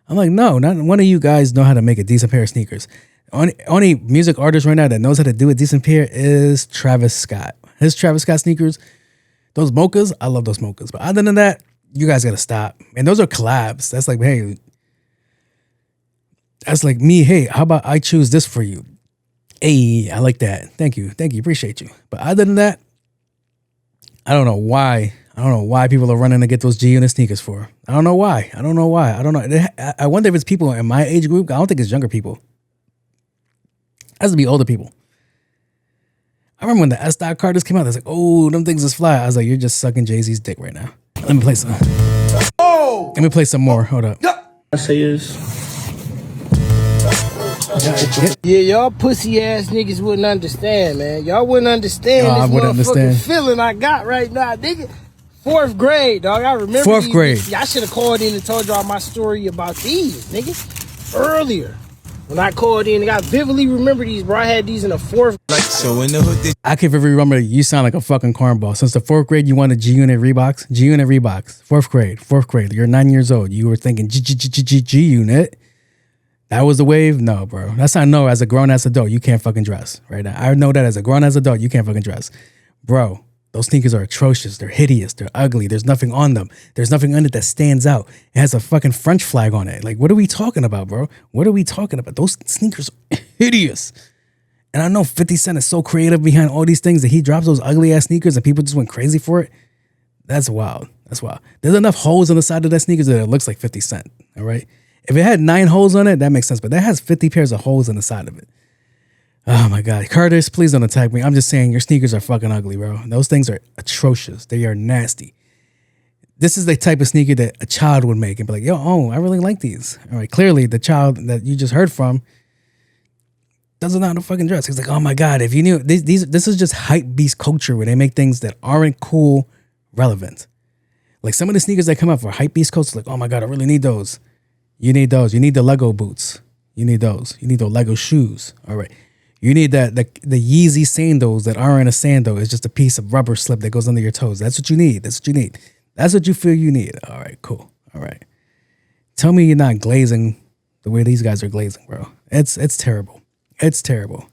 I'm like, no, not one of you guys know how to make a decent pair of sneakers. Only music artist right now that knows how to do a decent pair is Travis Scott. His Travis Scott sneakers Those mochas, I love those mochas. But other than that, you guys gotta stop. And those are collabs. That's like, hey, that's like me. Hey, how about I choose this for you? Hey, I like that. Thank you. Appreciate you. But other than that, I don't know why. I don't know why people are running to get those G-Unit sneakers for. I don't know why. I don't know. I wonder if it's people in my age group. I don't think it's younger people. It has to be older people. I remember when the S-Dot Carters came out, I was like, oh, them things is fly. I was like, you're just sucking Jay-Z's dick right now. Let me play some. Oh! Let me play some more. Hold up. I say is. Yeah, y'all pussy ass niggas wouldn't understand, man. Y'all wouldn't understand this motherfucking feeling I got right now, nigga. 4th grade, dog. I remember 4th grade. I should have called in and told y'all my story about these, niggas, earlier. When I called in, I vividly remember these, bro. I had these in the 4th. Like, so in the hood, I can vividly remember you sound like a fucking cornball. Since the 4th grade, you wanted G-Unit Reeboks? G-Unit Reeboks. 4th grade. You're 9 years old. You were thinking G-Unit. That was the wave? No, bro. That's how I know as a grown-ass adult, you can't fucking dress right now. I know that as a grown-ass adult, you can't fucking dress. Bro, those sneakers are atrocious. They're hideous. They're ugly. There's nothing on them. There's nothing on it that stands out. It has a fucking French flag on it. Like, what are we talking about, bro? What are we talking about? Those sneakers are hideous. And I know 50 Cent is so creative behind all these things that he drops those ugly-ass sneakers and people just went crazy for it. That's wild. That's wild. There's enough holes on the side of that sneakers that it looks like 50 Cent, all right? If it had 9 holes on it, that makes sense. But that has 50 pairs of holes on the side of it. Oh my God. Curtis, please don't attack me. I'm just saying your sneakers are fucking ugly, bro. Those things are atrocious. They are nasty. This is the type of sneaker that a child would make and be like, yo, oh, I really like these. All right. Clearly, the child that you just heard from doesn't know how to fucking dress. He's like, oh my God, if you knew, this is just hype beast culture where they make things that aren't cool relevant. Like some of the sneakers that come out for hype beast culture, like, oh my God, I really need those. You need those. You need the Lego boots. You need those. You need the Lego shoes. All right. You need the Yeezy sandals that aren't a sandal. It's just a piece of rubber slip that goes under your toes. That's what you need. That's what you need. That's what you feel you need. All right, cool. All right. Tell me you're not glazing the way these guys are glazing, bro. It's terrible. It's terrible.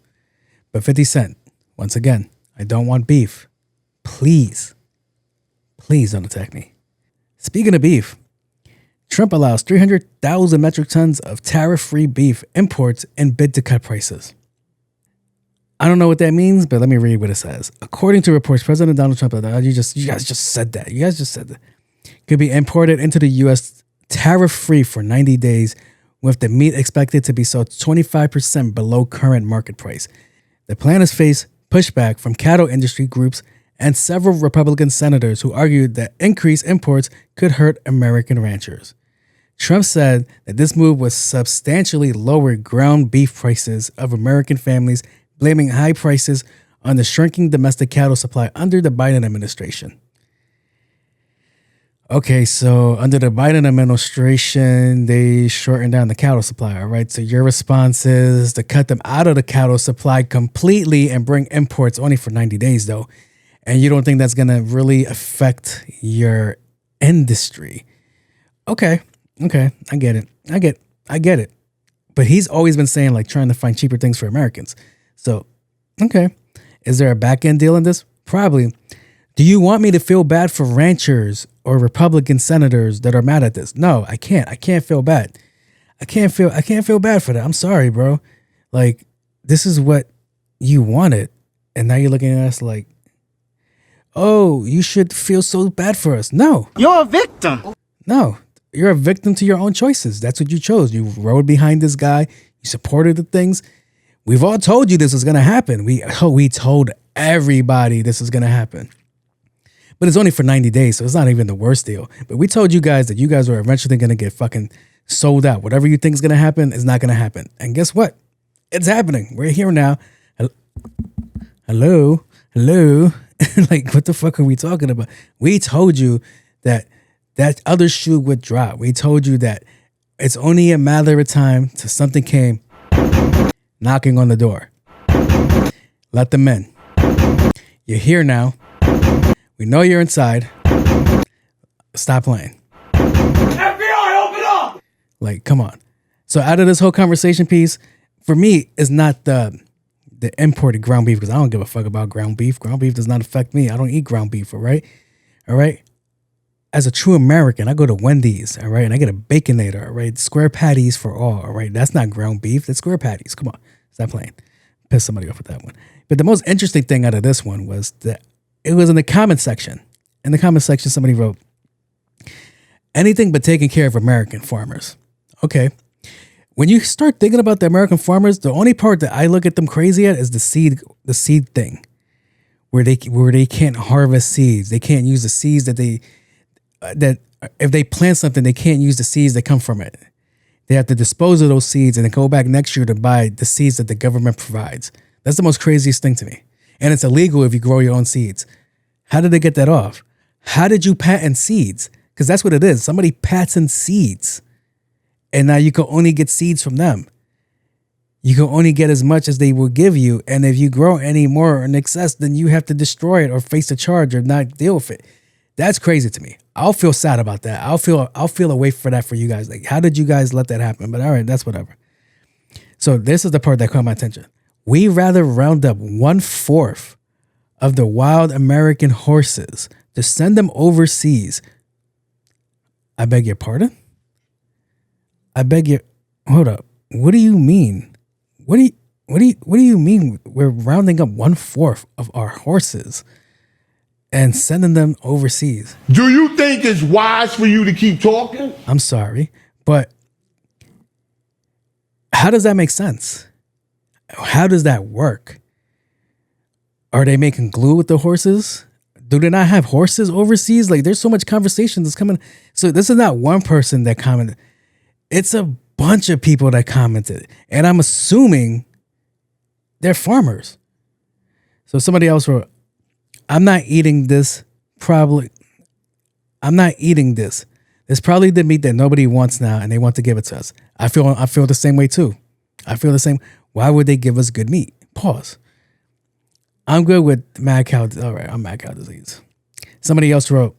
But 50 Cent, once again, I don't want beef. Please don't attack me. Speaking of beef, Trump allows 300,000 metric tons of tariff-free beef imports in bid to cut prices. I don't know what that means, but let me read what it says. According to reports, President Donald Trump, you guys just said that. You guys just said that. Could be imported into the U.S. tariff-free for 90 days, with the meat expected to be sold 25% below current market price. The plan has faced pushback from cattle industry groups and several Republican senators who argued that increased imports could hurt American ranchers. Trump said that this move would substantially lower ground beef prices of American families, blaming high prices on the shrinking domestic cattle supply under the Biden administration. Okay, so under the Biden administration, they shortened down the cattle supply, all right? So your response is to cut them out of the cattle supply completely and bring imports only for 90 days, though. And you don't think that's going to really affect your industry. Okay, I get it. I get it. But he's always been saying, like, trying to find cheaper things for Americans. So, okay. Is there a back-end deal in this? Probably. Do you want me to feel bad for ranchers or Republican senators that are mad at this? No, I can't. I can't feel bad. I can't feel bad for that. I'm sorry, bro. Like, this is what you wanted. And now you're looking at us like, oh, you should feel so bad for us. No. You're a victim. No. You're a victim to your own choices. That's what you chose. You rode behind this guy. You supported the things. We've all told you this was going to happen. We told everybody this is going to happen. But it's only for 90 days, so it's not even the worst deal. But we told you guys that you guys are eventually going to get fucking sold out. Whatever you think is going to happen is not going to happen. And guess what? It's happening. We're here now. Hello? Like, what the fuck are we talking about? We told you that other shoe would drop. We told you that it's only a matter of time till something came knocking on the door. Let them in. You're here now. We know you're inside. Stop playing. FBI, open up! Like, come on. So out of this whole conversation piece, for me, is not the imported ground beef, because I don't give a fuck about ground beef. Ground beef does not affect me. I don't eat ground beef, all right? All right. As a true American, I go to Wendy's, all right, and I get a Baconator, all right, square patties for all right. That's not ground beef, that's square patties. Come on, stop playing. Piss somebody off with that one. But the most interesting thing out of this one was that it was in the comment section. In the comment section, somebody wrote, anything but taking care of American farmers. Okay. When you start thinking about the American farmers, the only part that I look at them crazy at is the seed thing, where they can't harvest seeds. They can't use the seeds that if they plant something, they can't use the seeds that come from it. They have to dispose of those seeds and then go back next year to buy the seeds that the government provides. That's the most craziest thing to me. And it's illegal if you grow your own seeds. How did they get that off? How did you patent seeds? Because that's what it is. Somebody patents seeds. And now you can only get seeds from them. You can only get as much as they will give you. And if you grow any more in excess, then you have to destroy it or face a charge or not deal with it. That's crazy to me. I'll feel sad about that. I'll feel away for that for you guys. Like, how did you guys let that happen? But all right, that's whatever. So this is the part that caught my attention. We rather round up 1/4 of the wild American horses to send them overseas. I beg your pardon? Hold up. What do you mean? What do you mean we're rounding up 1/4 of our horses and sending them overseas? Do you think it's wise for you to keep talking? I'm sorry, but how does that make sense? How does that work? Are they making glue with the horses? Do they not have horses overseas? Like, there's so much conversation that's coming. So this is not one person that commented. It's a bunch of people that commented. And I'm assuming they're farmers. So somebody else wrote, I'm not eating this. I'm not eating this. It's probably the meat that nobody wants now and they want to give it to us. I feel the same way too. I feel the same. Why would they give us good meat? Pause. I'm good with mad cow. All right, I'm mad cow disease. Somebody else wrote,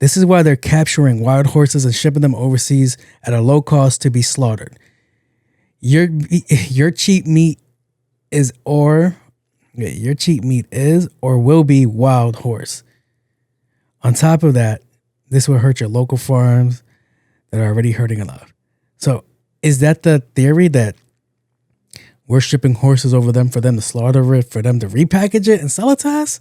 this is why they're capturing wild horses and shipping them overseas at a low cost to be slaughtered. Your cheap meat is or will be wild horse. On top of that, this will hurt your local farms that are already hurting enough. So is that the theory, that we're shipping horses over them for them to slaughter it, for them to repackage it and sell it to us?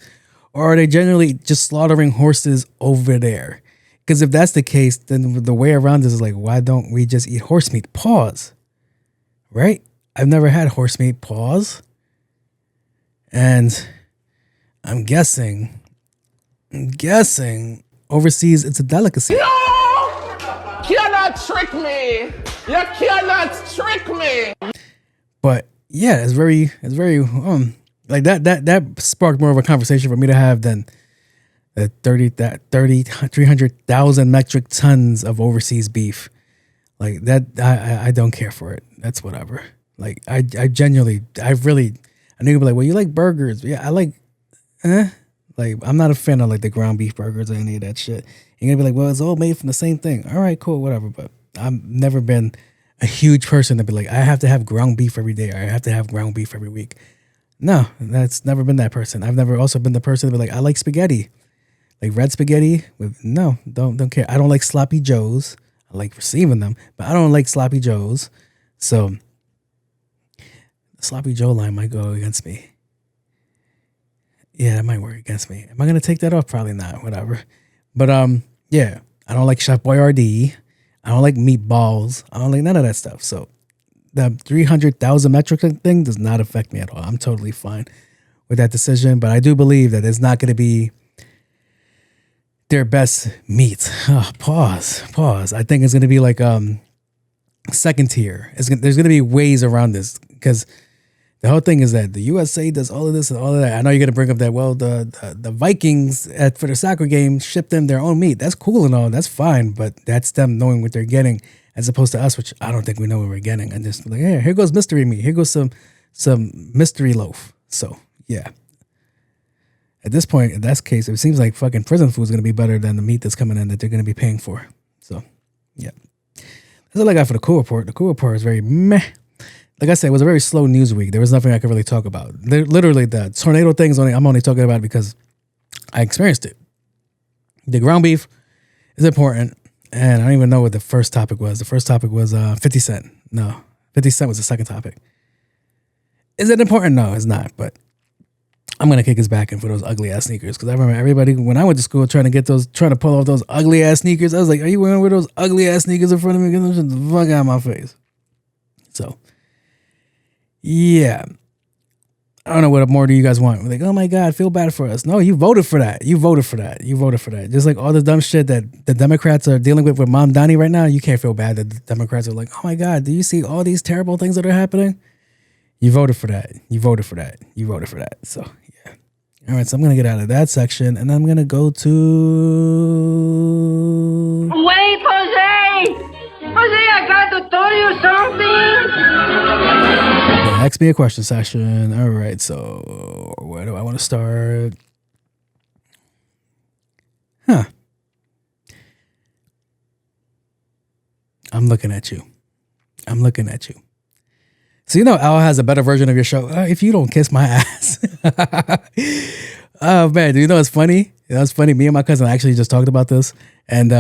Or are they generally just slaughtering horses over there? Because if that's the case, then the way around this is like, why don't we just eat horse meat? Pause. Right? I've never had horse meat. Pause. And I'm guessing overseas it's a delicacy. No! Cannot trick me! You cannot trick me! But yeah, it's very like that sparked more of a conversation for me to have than the 300,000 metric tons of overseas beef. Like that, I don't care for it. That's whatever. Like I know you'll be like, well, you like burgers. Yeah, I like, like I'm not a fan of like the ground beef burgers or any of that shit. You're gonna be like, well, it's all made from the same thing. All right, cool, whatever. But I've never been a huge person to be like, I have to have ground beef every day, or I have to have ground beef every week. No, that's never been that person. I've never also been the person to be like, I like spaghetti, like red spaghetti with don't care. I don't like sloppy joes. I like receiving them, but I don't like sloppy joes. So the sloppy joe line might go against me. Yeah, that might work against me. Am I gonna take that off? Probably not. Whatever. But yeah, I don't like Chef Boyardee. I don't like meatballs. I don't like none of that stuff. So the 300,000 metric thing does not affect me at all. I'm totally fine with that decision. But I do believe that it's not going to be their best meat. Oh, pause. I think it's going to be like second tier. There's going to be ways around this, because the whole thing is that the USA does all of this and all of that. I know you're going to bring up that, well, the Vikings for the soccer game ship them their own meat. That's cool and all. That's fine. But that's them knowing what they're getting, as opposed to us, which I don't think we know what we're getting. And just like, hey, here goes mystery meat. Here goes some mystery loaf. So, yeah. At this point, in that case, it seems like fucking prison food is going to be better than the meat that's coming in that they're going to be paying for. So, yeah. That's all I got for the cool report. The cool report is very meh. Like I said, it was a very slow news week. There was nothing I could really talk about. Literally, the tornado thing I'm only talking about it because I experienced it. The ground beef is important. And I don't even know what the first topic was. The first topic was 50 Cent. No, 50 Cent was the second topic. Is it important? No, it's not. But I'm going to kick his back in for those ugly ass sneakers. Because I remember everybody, when I went to school, trying to pull off those ugly ass sneakers. I was like, are you wearing those ugly ass sneakers in front of me? Get the fuck out of my face. So, yeah. I don't know what more do you guys want. Like, oh my God, feel bad for us. No, you voted for that. You voted for that. You voted for that. Just like all the dumb shit that the Democrats are dealing with Mom Donnie right now, you can't feel bad that the Democrats are like, oh my God, do you see all these terrible things that are happening? You voted for that. You voted for that. You voted for that. So, yeah. All right, so I'm going to get out of that section and I'm going to go to... Wait, Jose! Jose, I got to tell you something! Ask me a question session. All right, so where do I want to start? I'm looking at you. So you know Al has a better version of your show. If you don't kiss my ass. Oh man, do you know what's funny? You know what's funny? Me and my cousin actually just talked about this. And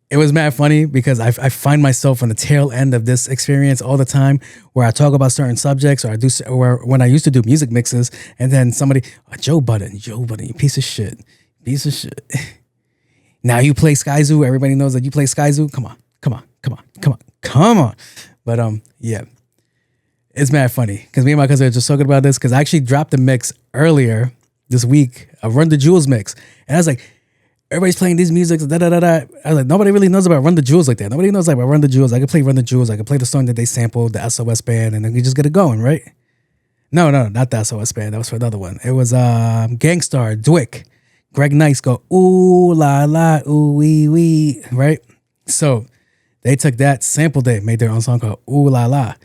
it was mad funny because I find myself on the tail end of this experience all the time where I talk about certain subjects or when I used to do music mixes and then somebody, Joe Budden, you piece of shit. Now you play Sky Zoo. Everybody knows that you play Sky Zoo. Come on. But yeah, it's mad funny because me and my cousin are just talking about this because I actually dropped a mix earlier this week, a Run the Jewels mix. And I was like, everybody's playing these musics, I was like, nobody really knows about Run the Jewels like that. Nobody knows about Run the Jewels. I could play Run the Jewels. I could play the song that they sampled, the SOS band, and then we just get it going, right? No, not the SOS band. That was for another one. It was Gangstar, Dwick, Greg Nice go, ooh la la, ooh wee wee, right? So they took that, sampled it, made their own song called Ooh La La.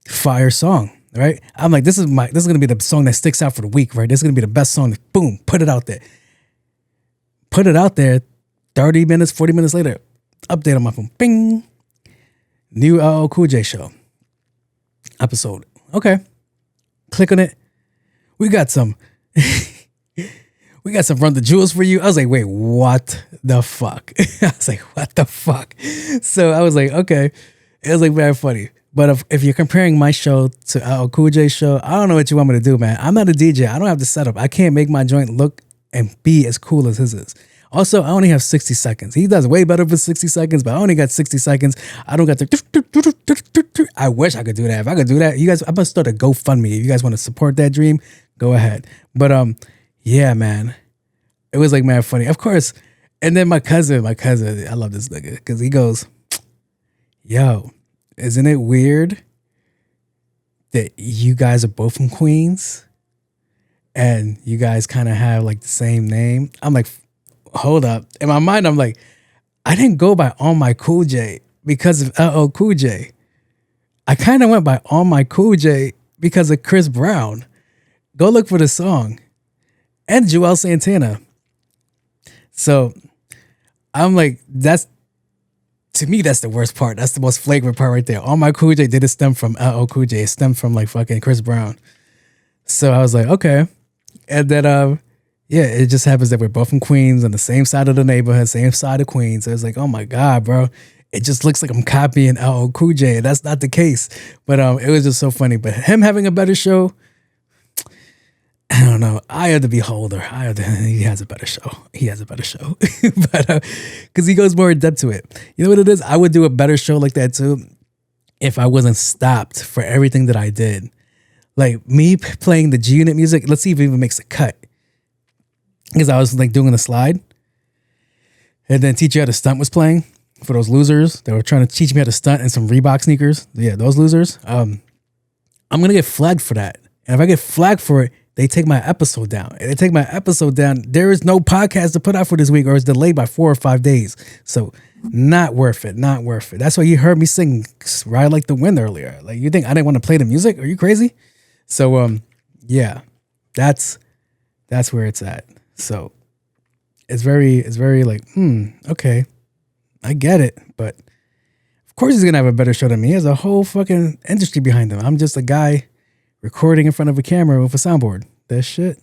Fire song, right? I'm like, this is gonna be the song that sticks out for the week, right? This is gonna be the best song. Boom, put it out there. 30 minutes, 40 minutes later, update on my phone. Bing. New LL Cool J show. Episode. Okay. Click on it. We got some Run the Jewels for you. I was like, wait, what the fuck? I was like, what the fuck? So I was like, okay. It was like very funny. But if you're comparing my show to LL Cool J's show, I don't know what you want me to do, man. I'm not a DJ. I don't have the setup. I can't make my joint look and be as cool as his is. Also, I only have 60 seconds. He does way better for 60 seconds, but I only got 60 seconds. I don't got the... I wish I could do that. If I could do that, you guys, I'm going to start a GoFundMe. If you guys want to support that dream, go ahead. But yeah, man. It was like mad funny. Of course. And then my cousin, I love this nigga because he goes, yo, isn't it weird that you guys are both from Queens and you guys kind of have like the same name? I'm like, hold up. In my mind, I'm like, I didn't go by On My Cool J because of LL Cool J. I kind of went by On My Cool J because of Chris Brown. Go look for the song. And Joel Santana. So I'm like, to me, that's the worst part. That's the most flagrant part right there. On My Cool J didn't stem from LL Cool J. It stemmed from like fucking Chris Brown. So I was like, okay. And then, yeah, it just happens that we're both from Queens on the same side of the neighborhood, same side of Queens. So it's like, oh my God, bro. It just looks like I'm copying LL Cool J. That's not the case. But it was just so funny. But him having a better show, I don't know. I am the beholder. He has a better show. But because he goes more in depth to it. You know what it is? I would do a better show like that too if I wasn't stopped for everything that I did. Like me playing the G Unit music. Let's see if it even makes a cut. Because I was like doing the slide. And then Teach You How to Stunt was playing for those losers. They were trying to teach me how to stunt in some Reebok sneakers. Yeah, those losers. I'm going to get flagged for that. And if I get flagged for it, they take my episode down. And they take my episode down. There is no podcast to put out for this week or it's delayed by 4 or 5 days. So not worth it. Not worth it. That's why you heard me sing Ride Like the Wind earlier. Like you think I didn't want to play the music? Are you crazy? So yeah, that's where it's at. So it's very like, okay, I get it. But of course he's going to have a better show than me. He has a whole fucking industry behind him. I'm just a guy recording in front of a camera with a soundboard. That shit.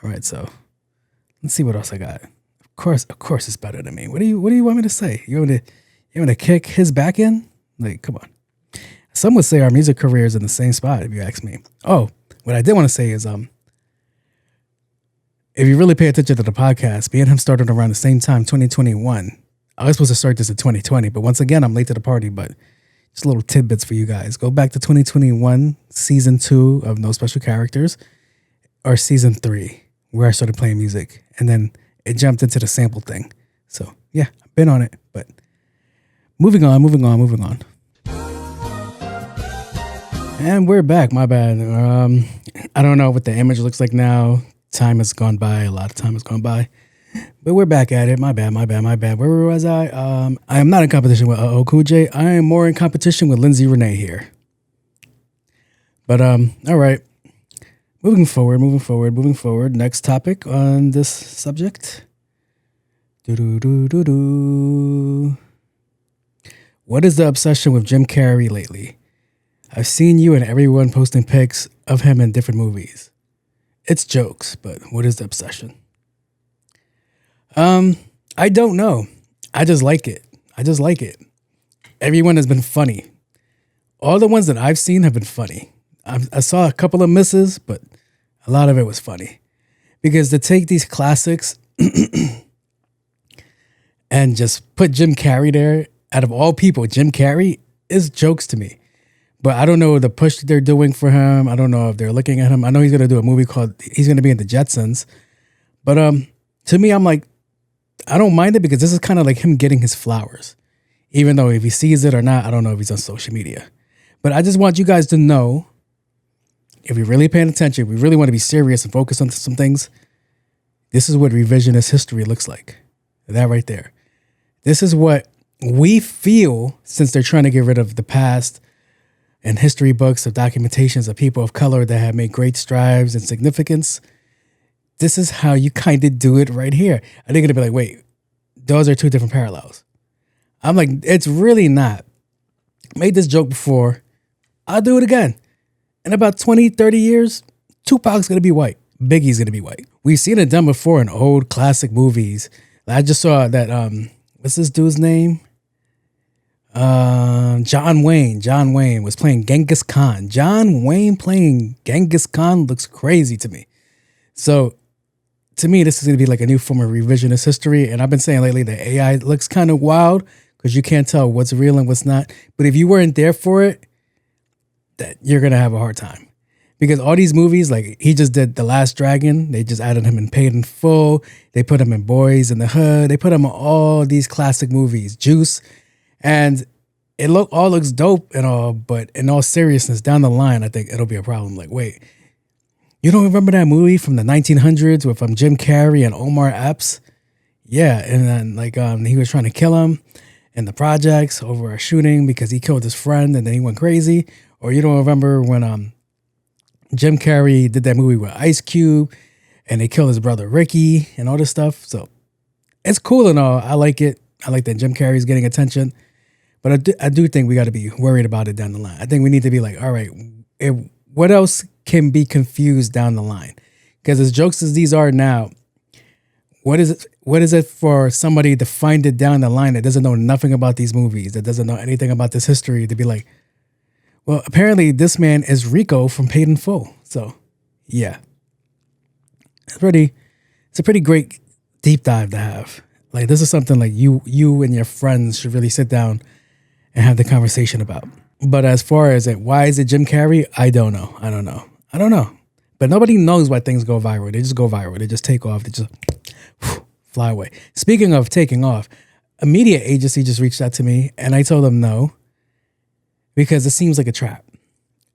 All right, so let's see what else I got. Of Of course, it's better than me. What do you want me to say? You want to kick his back in? Like, come on. Some would say our music career is in the same spot, if you ask me. Oh, what I did want to say is, if you really pay attention to the podcast, me and him started around the same time, 2021. I was supposed to start this in 2020, but once again, I'm late to the party, but just little tidbits for you guys. Go back to 2021, season 2 of No Special Characters, or season 3, where I started playing music. And then it jumped into the sample thing. So, yeah, I've been on it, but moving on. And we're back. My bad. I don't know what the image looks like now. Time has gone by. A lot of time has gone by. But we're back at it. My bad. Where was I? I am not in competition with Cool J. I am more in competition with Lindsay Renee here. But, all right. Moving forward. Next topic on this subject. What is the obsession with Jim Carrey lately? I've seen you and everyone posting pics of him in different movies. It's jokes, but what is the obsession? I don't know. I just like it. Everyone has been funny. All the ones that I've seen have been funny. I saw a couple of misses, but a lot of it was funny. Because to take these classics and just put Jim Carrey there, out of all people, Jim Carrey is jokes to me. But I don't know the push that they're doing for him. I don't know if they're looking at him. I know he's going to do a movie he's going to be in the Jetsons. But to me, I'm like, I don't mind it because this is kind of like him getting his flowers. Even though if he sees it or not, I don't know if he's on social media. But I just want you guys to know, if you're really paying attention, if we really want to be serious and focus on some things, this is what revisionist history looks like. That right there. This is what we feel since they're trying to get rid of the past and history books of documentations of people of color that have made great strides and significance. This is how you kind of do it right here. Are they going to be like, wait, those are two different parallels? I'm like, it's really not. Made this joke before. I'll do it again. In about 20, 30 years, Tupac's going to be white. Biggie's going to be white. We've seen it done before in old classic movies. I just saw that, what's this dude's name? John Wayne. John Wayne was playing Genghis Khan. John Wayne playing Genghis Khan looks crazy to me. So, to me, this is going to be like a new form of revisionist history. And I've been saying lately that AI looks kind of wild because you can't tell what's real and what's not. But if you weren't there for it, that you're going to have a hard time. Because all these movies, like he just did The Last Dragon. They just added him in Paid in Full. They put him in Boys in the Hood. They put him in all these classic movies. Juice. And it all looks dope and all, but in all seriousness, down the line, I think it'll be a problem. Like, wait, you don't remember that movie from the 1900s with Jim Carrey and Omar Epps? Yeah, and then he was trying to kill him in the projects over a shooting because he killed his friend and then he went crazy. Or you don't remember when Jim Carrey did that movie with Ice Cube and they killed his brother Ricky and all this stuff. So it's cool and all. I like it. I like that Jim Carrey's getting attention. But I do think we got to be worried about it down the line. I think we need to be like, all right, what else can be confused down the line? Because as jokes as these are now, what is it for somebody to find it down the line that doesn't know nothing about these movies, that doesn't know anything about this history, to be like, well, apparently this man is Rico from Paid in Full. So, yeah. It's a pretty great deep dive to have. Like, this is something like you and your friends should really sit down and have the conversation about. But as far as why is it Jim Carrey? I don't know. But nobody knows why things go viral. They just go viral. They just take off. They just fly away. Speaking of taking off, a media agency just reached out to me and I told them no because it seems like a trap.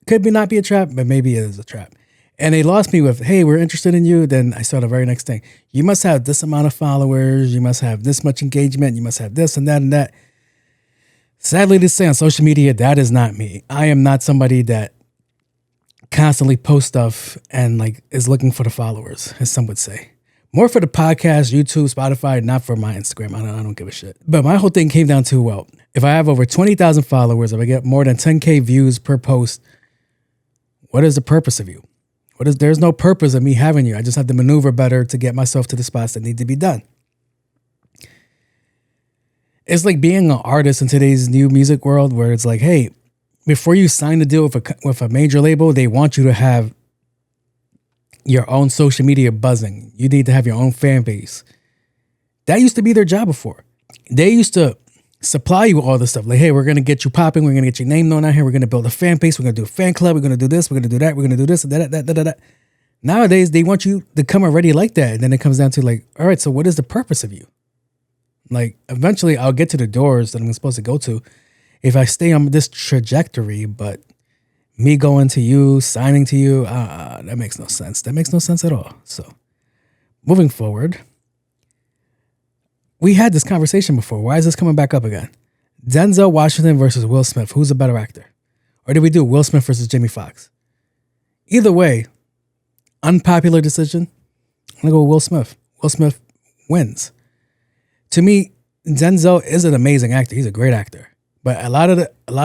Could not be a trap, but maybe it is a trap. And they lost me with, hey, we're interested in you. Then I saw the very next thing. You must have this amount of followers. You must have this much engagement. You must have this and that and that. Sadly to say, on social media, that is not me. I am not somebody that constantly posts stuff and is looking for the followers, as some would say. More for the podcast, YouTube, Spotify, not for my Instagram. I don't give a shit. But my whole thing came down to, well, if I have over 20,000 followers, if I get more than 10K views per post, what is the purpose of you? There's no purpose of me having you. I just have to maneuver better to get myself to the spots that need to be done. it's like being an artist in today's new music world where it's like, hey, before you sign the deal with a major label, they want you to have your own social media buzzing. You need to have your own fan base. That used to be their job before. They used to supply you all this stuff. Like, hey, we're going to get you popping. We're going to get your name known out here. We're going to build a fan base. We're going to do a fan club. We're going to do this. We're going to do that. We're going to do this. That. Nowadays, they want you to come already like that. And then it comes down to like, all right, so what is the purpose of you? Like, eventually I'll get to the doors that I'm supposed to go to if I stay on this trajectory, but me going to you, signing to you, that makes no sense. That makes no sense at all. So moving forward, we had this conversation before. Why is this coming back up again? Denzel Washington versus Will Smith. Who's a better actor? Or did we do Will Smith versus Jamie Foxx? Either way, unpopular decision. I'm going to go with Will Smith. Will Smith wins. To me, Denzel is an amazing actor. He's a great actor. But a lot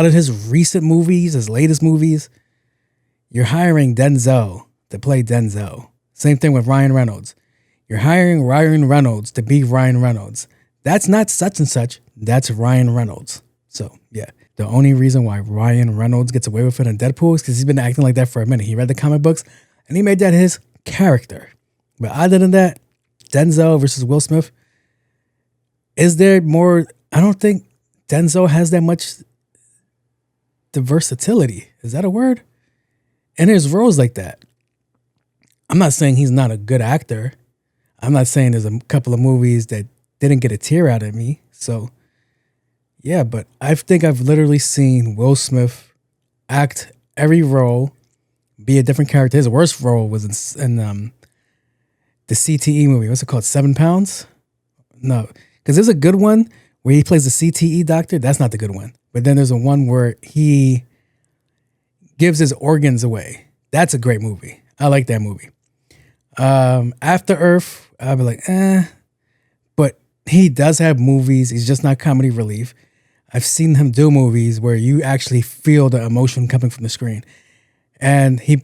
of his recent movies, his latest movies, you're hiring Denzel to play Denzel. Same thing with Ryan Reynolds. You're hiring Ryan Reynolds to be Ryan Reynolds. That's not such and such. That's Ryan Reynolds. So, yeah. The only reason why Ryan Reynolds gets away with it in Deadpool is because he's been acting like that for a minute. He read the comic books and he made that his character. But other than that, Denzel versus Will Smith, is there more? I don't think Denzel has that much the versatility. Is that a word? And there's roles like that. I'm not saying he's not a good actor. I'm not saying there's a couple of movies that didn't get a tear out of me. So, yeah, but I think I've literally seen Will Smith act every role, be a different character. His worst role was in the CTE movie. What's it called? 7 Pounds? No, because there's a good one where he plays the CTE doctor. That's not the good one. But then there's a one where he gives his organs away. That's a great movie. I like that movie. After Earth, I'll be like, But he does have movies. He's just not comedy relief. I've seen him do movies where you actually feel the emotion coming from the screen. And he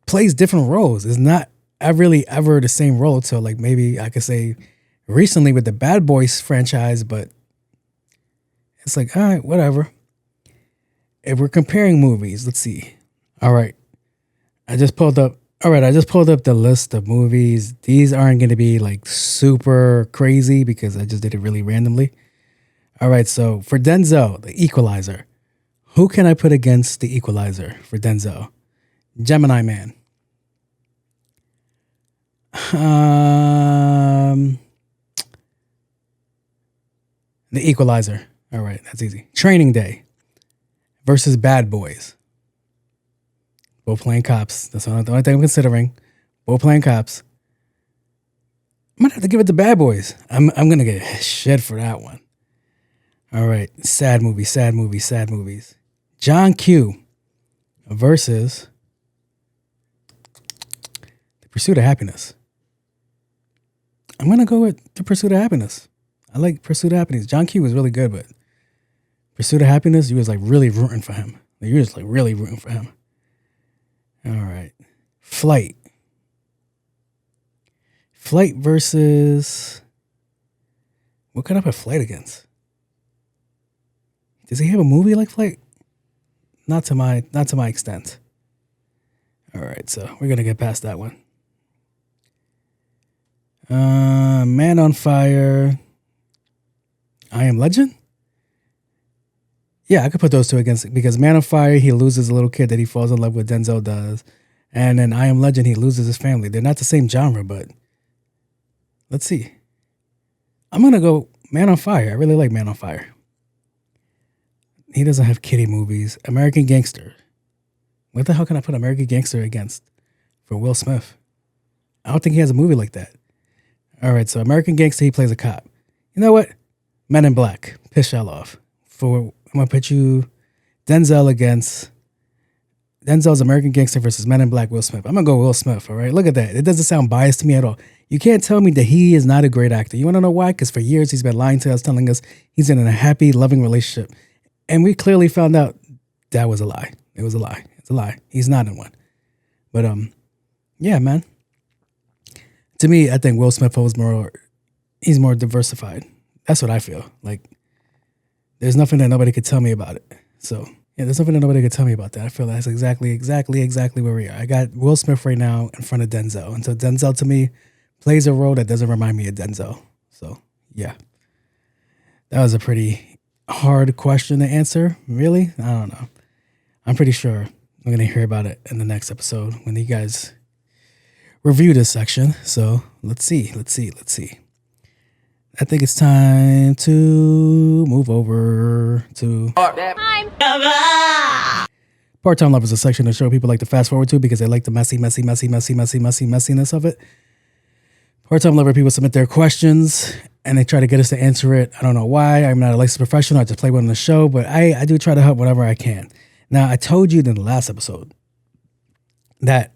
plays different roles. It's not really ever the same role till like maybe I could say recently with the Bad Boys franchise, but it's like, all right, whatever. If we're comparing movies, let's see. All right. I just pulled up the list of movies. These aren't going to be like super crazy because I just did it really randomly. All right, so for Denzel, The Equalizer. Who can I put against The Equalizer for Denzel? Gemini Man. The Equalizer. All right, that's easy. Training Day versus Bad Boys. Both playing cops. That's the only thing I'm considering. Both playing cops. I'm going to have to give it to Bad Boys. I'm going to get shit for that one. All right. Sad movies. John Q versus The Pursuit of Happiness. I'm going to go with The Pursuit of Happiness. I like Pursuit of Happiness. John Q was really good, but Pursuit of Happiness, you was like really rooting for him. You was like really rooting for him. All right. Flight versus... What could I put Flight against? Does he have a movie like Flight? Not to my extent. All right, so we're gonna get past that one. Man on Fire. I Am Legend? Yeah, I could put those two against it because Man on Fire, he loses a little kid that he falls in love with, Denzel does. And then I Am Legend, he loses his family. They're not the same genre, but let's see. I'm going to go Man on Fire. I really like Man on Fire. He doesn't have kiddie movies. American Gangster. What the hell can I put American Gangster against for Will Smith? I don't think he has a movie like that. All right, so American Gangster, he plays a cop. You know what? Men in Black. Piss y'all off. I'm going to put you Denzel against Denzel's American Gangster versus Men in Black, Will Smith. I'm going to go Will Smith, all right? Look at that. It doesn't sound biased to me at all. You can't tell me that he is not a great actor. You want to know why? Because for years he's been lying to us, telling us he's in a happy, loving relationship. And we clearly found out that was a lie. It was a lie. It's a lie. He's not in one. But, yeah, man. To me, I think Will Smith he's more diversified. That's what I feel. Like, there's nothing that nobody could tell me about it. So yeah, there's nothing that nobody could tell me about that. I feel that's exactly where we are. I got Will Smith right now in front of Denzel. And so Denzel to me plays a role that doesn't remind me of Denzel. So yeah, that was a pretty hard question to answer. Really? I don't know. I'm pretty sure we're going to hear about it in the next episode when you guys review this section. So let's see. I think it's time to move over to Part-Time Love is a section of the show people like to fast forward to because they like the messiness of it. Part-Time Lover people submit their questions and they try to get us to answer it. I don't know why. I'm not a licensed professional. I just play one on the show, but I do try to help whenever I can. Now, I told you in the last episode that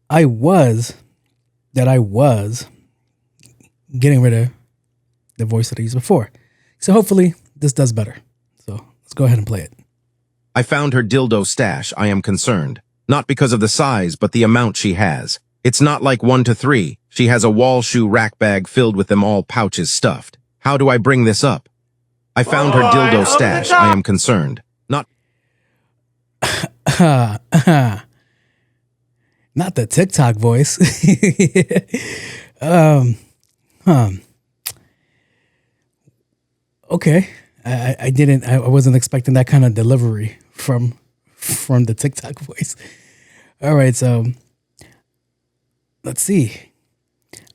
I was getting rid of the voice that I used before. So hopefully this does better. So let's go ahead and play it. I found her dildo stash. I am concerned. Not because of the size, but the amount she has. It's not like 1 to 3. She has a wall shoe rack bag filled with them all pouches stuffed. How do I bring this up? I found her dildo stash. I am concerned. Not not the TikTok voice. Okay. I wasn't expecting that kind of delivery from the TikTok voice. All right, so let's see.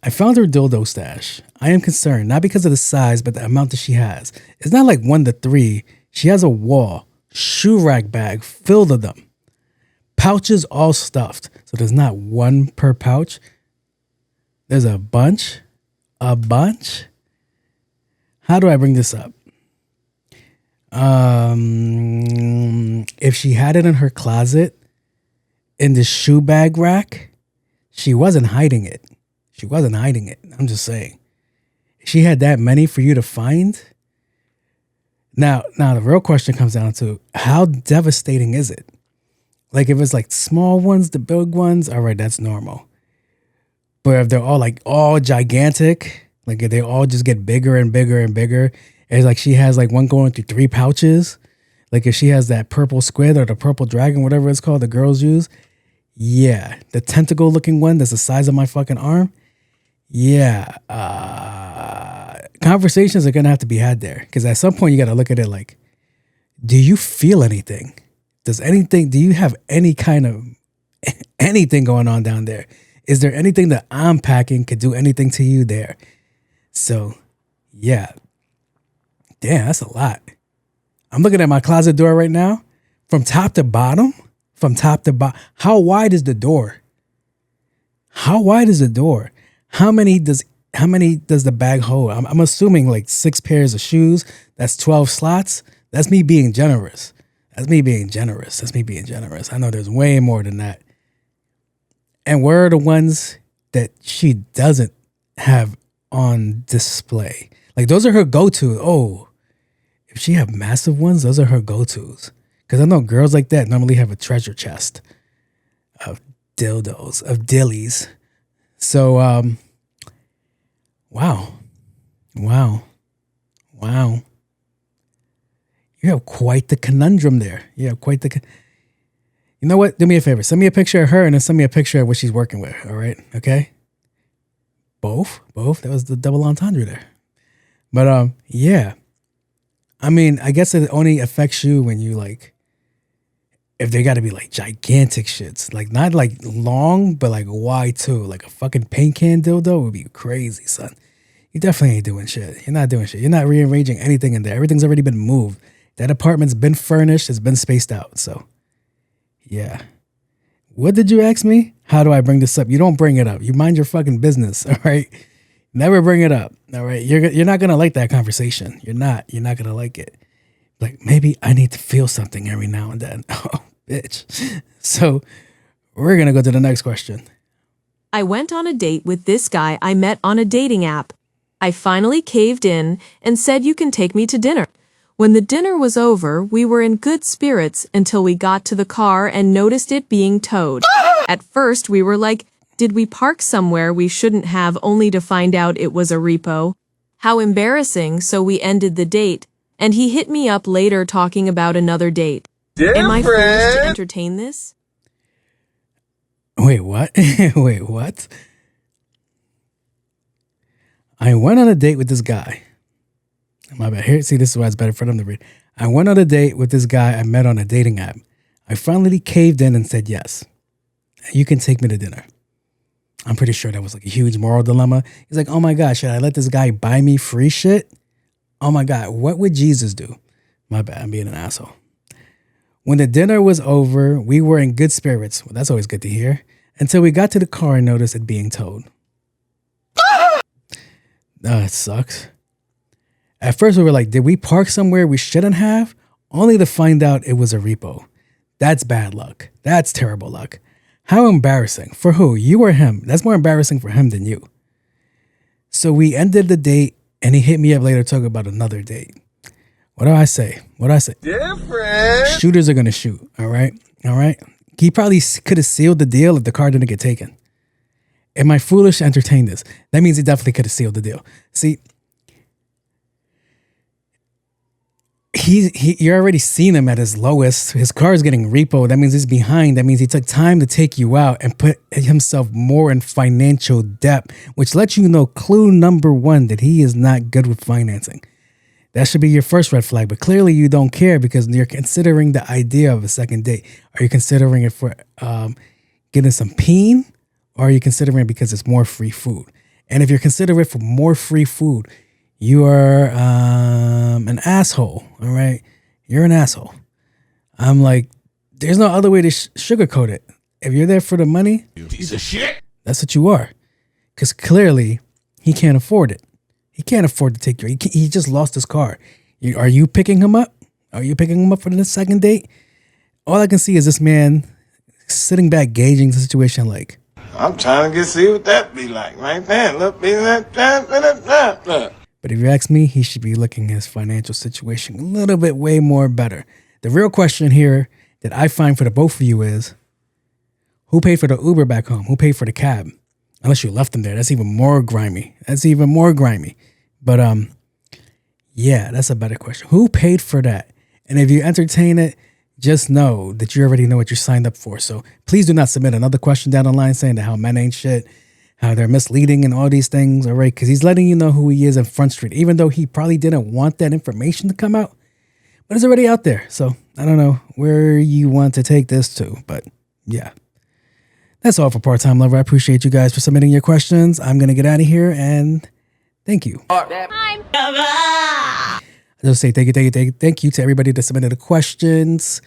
I found her dildo stash. I am concerned, not because of the size, but the amount that she has. It's not like 1 to 3. She has a wall shoe rack bag filled with them. Pouches all stuffed. So there's not one per pouch. There's a bunch. A bunch? How do I bring this up? If she had it in her closet in the shoe bag rack, she wasn't hiding it. I'm just saying. She had that many for you to find. Now the real question comes down to how devastating is it? Like if it's like small ones, the big ones, all right, that's normal. But if they're all gigantic, like if they all just get bigger and bigger and bigger, it's like she has like one going through 3 pouches. Like if she has that purple squid or the purple dragon, whatever it's called, the girls use. Yeah. The tentacle looking one that's the size of my fucking arm. Yeah. Conversations are going to have to be had there. Because at some point you got to look at it like, do you feel anything? Do you have any kind of anything going on down there? Is there anything that I'm packing could do anything to you there? So, yeah. Damn, that's a lot. I'm looking at my closet door right now. From top to bottom. How wide is the door? How many does the bag hold? I'm assuming like 6 pairs of shoes. That's 12 slots. That's me being generous. I know there's way more than that. And where are the ones that she doesn't have on display? Like those are her go-to. Oh, if she have massive ones, those are her go-tos. Because I know girls like that normally have a treasure chest of dildos, of dillies. So, wow. You have quite the conundrum there. You know what? Do me a favor. Send me a picture of her and then send me a picture of what she's working with. All right? Okay? Both. That was the double entendre there. But, yeah. I mean, I guess it only affects you when you like, if they got to be like gigantic shits, like not like long, but like wide too. Like a fucking paint can dildo would be crazy, son. You definitely ain't doing shit. You're not doing shit. You're not rearranging anything in there. Everything's already been moved. That apartment's been furnished. It's been spaced out. So, yeah. What did you ask me? How do I bring this up? You don't bring it up. You mind your fucking business, all right? Never bring it up, all right? You're not going to like that conversation. You're not going to like it. Like, maybe I need to feel something every now and then. Oh, bitch. So, we're going to go to the next question. I went on a date with this guy I met on a dating app. I finally caved in and said you can take me to dinner. When the dinner was over, we were in good spirits until we got to the car and noticed it being towed. At first, we were like, did we park somewhere we shouldn't have, only to find out it was a repo? How embarrassing, so we ended the date, and he hit me up later talking about another date. Am I foolish to entertain this? Wait, what? Wait, what? I went on a date with this guy. My bad. Here, see, this is why it's better for them to read. I went on a date with this guy I met on a dating app. I finally caved in and said yes. You can take me to dinner. I'm pretty sure that was like a huge moral dilemma. He's like, oh my God, should I let this guy buy me free shit? Oh my God, what would Jesus do? My bad, I'm being an asshole. When the dinner was over, we were in good spirits. Well, that's always good to hear. Until we got to the car and noticed it being towed. It sucks. At first we were like, did we park somewhere we shouldn't have? Only to find out it was a repo. That's bad luck. That's terrible luck. How embarrassing. For who? You or him? That's more embarrassing for him than you. So we ended the date and he hit me up later talking about another date. What do I say? Different. Shooters are going to shoot. All right. He probably could have sealed the deal if the car didn't get taken. Am I foolish to entertain this? That means he definitely could have sealed the deal. See, you're already seen him at his lowest. His car is getting repoed. That means he's behind. That means he took time to take you out and put himself more in financial debt, which lets you know clue number one that he is not good with financing. That should be your first red flag, but clearly you don't care because you're considering the idea of a second date. Are you considering it for getting some peen, or are you considering it because it's more free food? And if you're considering it for more free food, you are an asshole, all right? You're an asshole. I'm like, there's no other way to sugarcoat it. If you're there for the money, you piece of shit, that's what you are. Because clearly, he can't afford it. He can't afford to take you. He just lost his car. Are you picking him up? Are you picking him up for the second date? All I can see is this man sitting back gauging the situation like, I'm trying to see what that be like right there. Look, But if you ask me, he should be looking at his financial situation a little bit way more better. The real question here that I find for the both of you is, who paid for the Uber back home? Who paid for the cab? Unless you left them there. That's even more grimy. But yeah, that's a better question. Who paid for that? And if you entertain it, just know that you already know what you signed up for. So please do not submit another question down the line saying that how men ain't shit, how they're misleading and all these things, all right? Because he's letting you know who he is in Front Street, even though he probably didn't want that information to come out. But it's already out there. So I don't know where you want to take this to, but yeah. That's all for Part-Time Lover. I appreciate you guys for submitting your questions. I'm going to get out of here and thank you. I just say thank you to everybody that submitted the questions.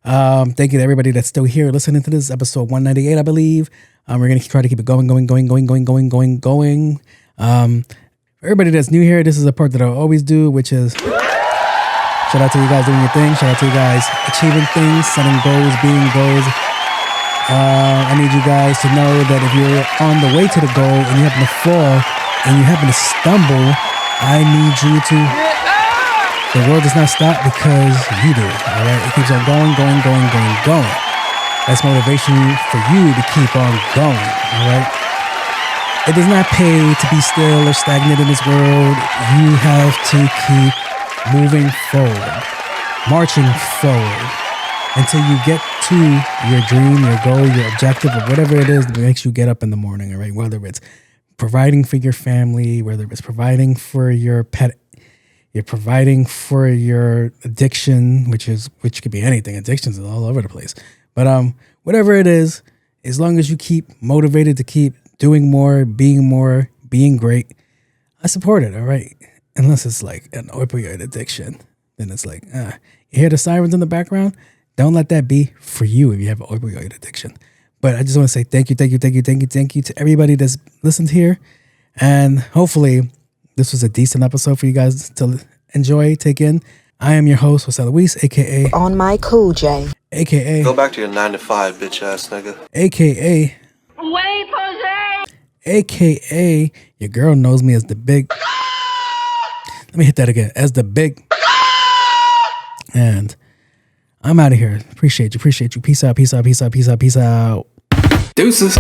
Thank you to everybody that's still here listening to this episode 198, I believe. We're going to try to keep it going. For everybody that's new here, this is a part that I always do, which is shout out to you guys doing your thing. Shout out to you guys achieving things, setting goals, being goals. I need you guys to know that if you're on the way to the goal and you happen to fall and you happen to stumble, I need you to, the world does not stop because you do, all right? It keeps on going. That's motivation for you to keep on going, all right? It does not pay to be still or stagnant in this world. You have to keep moving forward, marching forward, until you get to your dream, your goal, your objective, or whatever it is that makes you get up in the morning, all right? Whether it's providing for your family, whether it's providing for your pet, you're providing for your addiction, which could be anything. Addictions is all over the place. But whatever it is, as long as you keep motivated to keep doing more, being great, I support it, all right? Unless it's like an opioid addiction, then it's like, you hear the sirens in the background? Don't let that be for you if you have an opioid addiction. But I just want to say thank you to everybody that's listened here. And hopefully this was a decent episode for you guys to enjoy, take in. I am your host, Jose Luis, a.k.a. On My Cool J. A.k.a. Go back to your 9 to 5, bitch ass nigga. A.k.a. Wait, Jose! A.k.a. Your girl knows me as the big... Let me hit that again. As the big... And... I'm out of here. Appreciate you. Peace out. Deuces.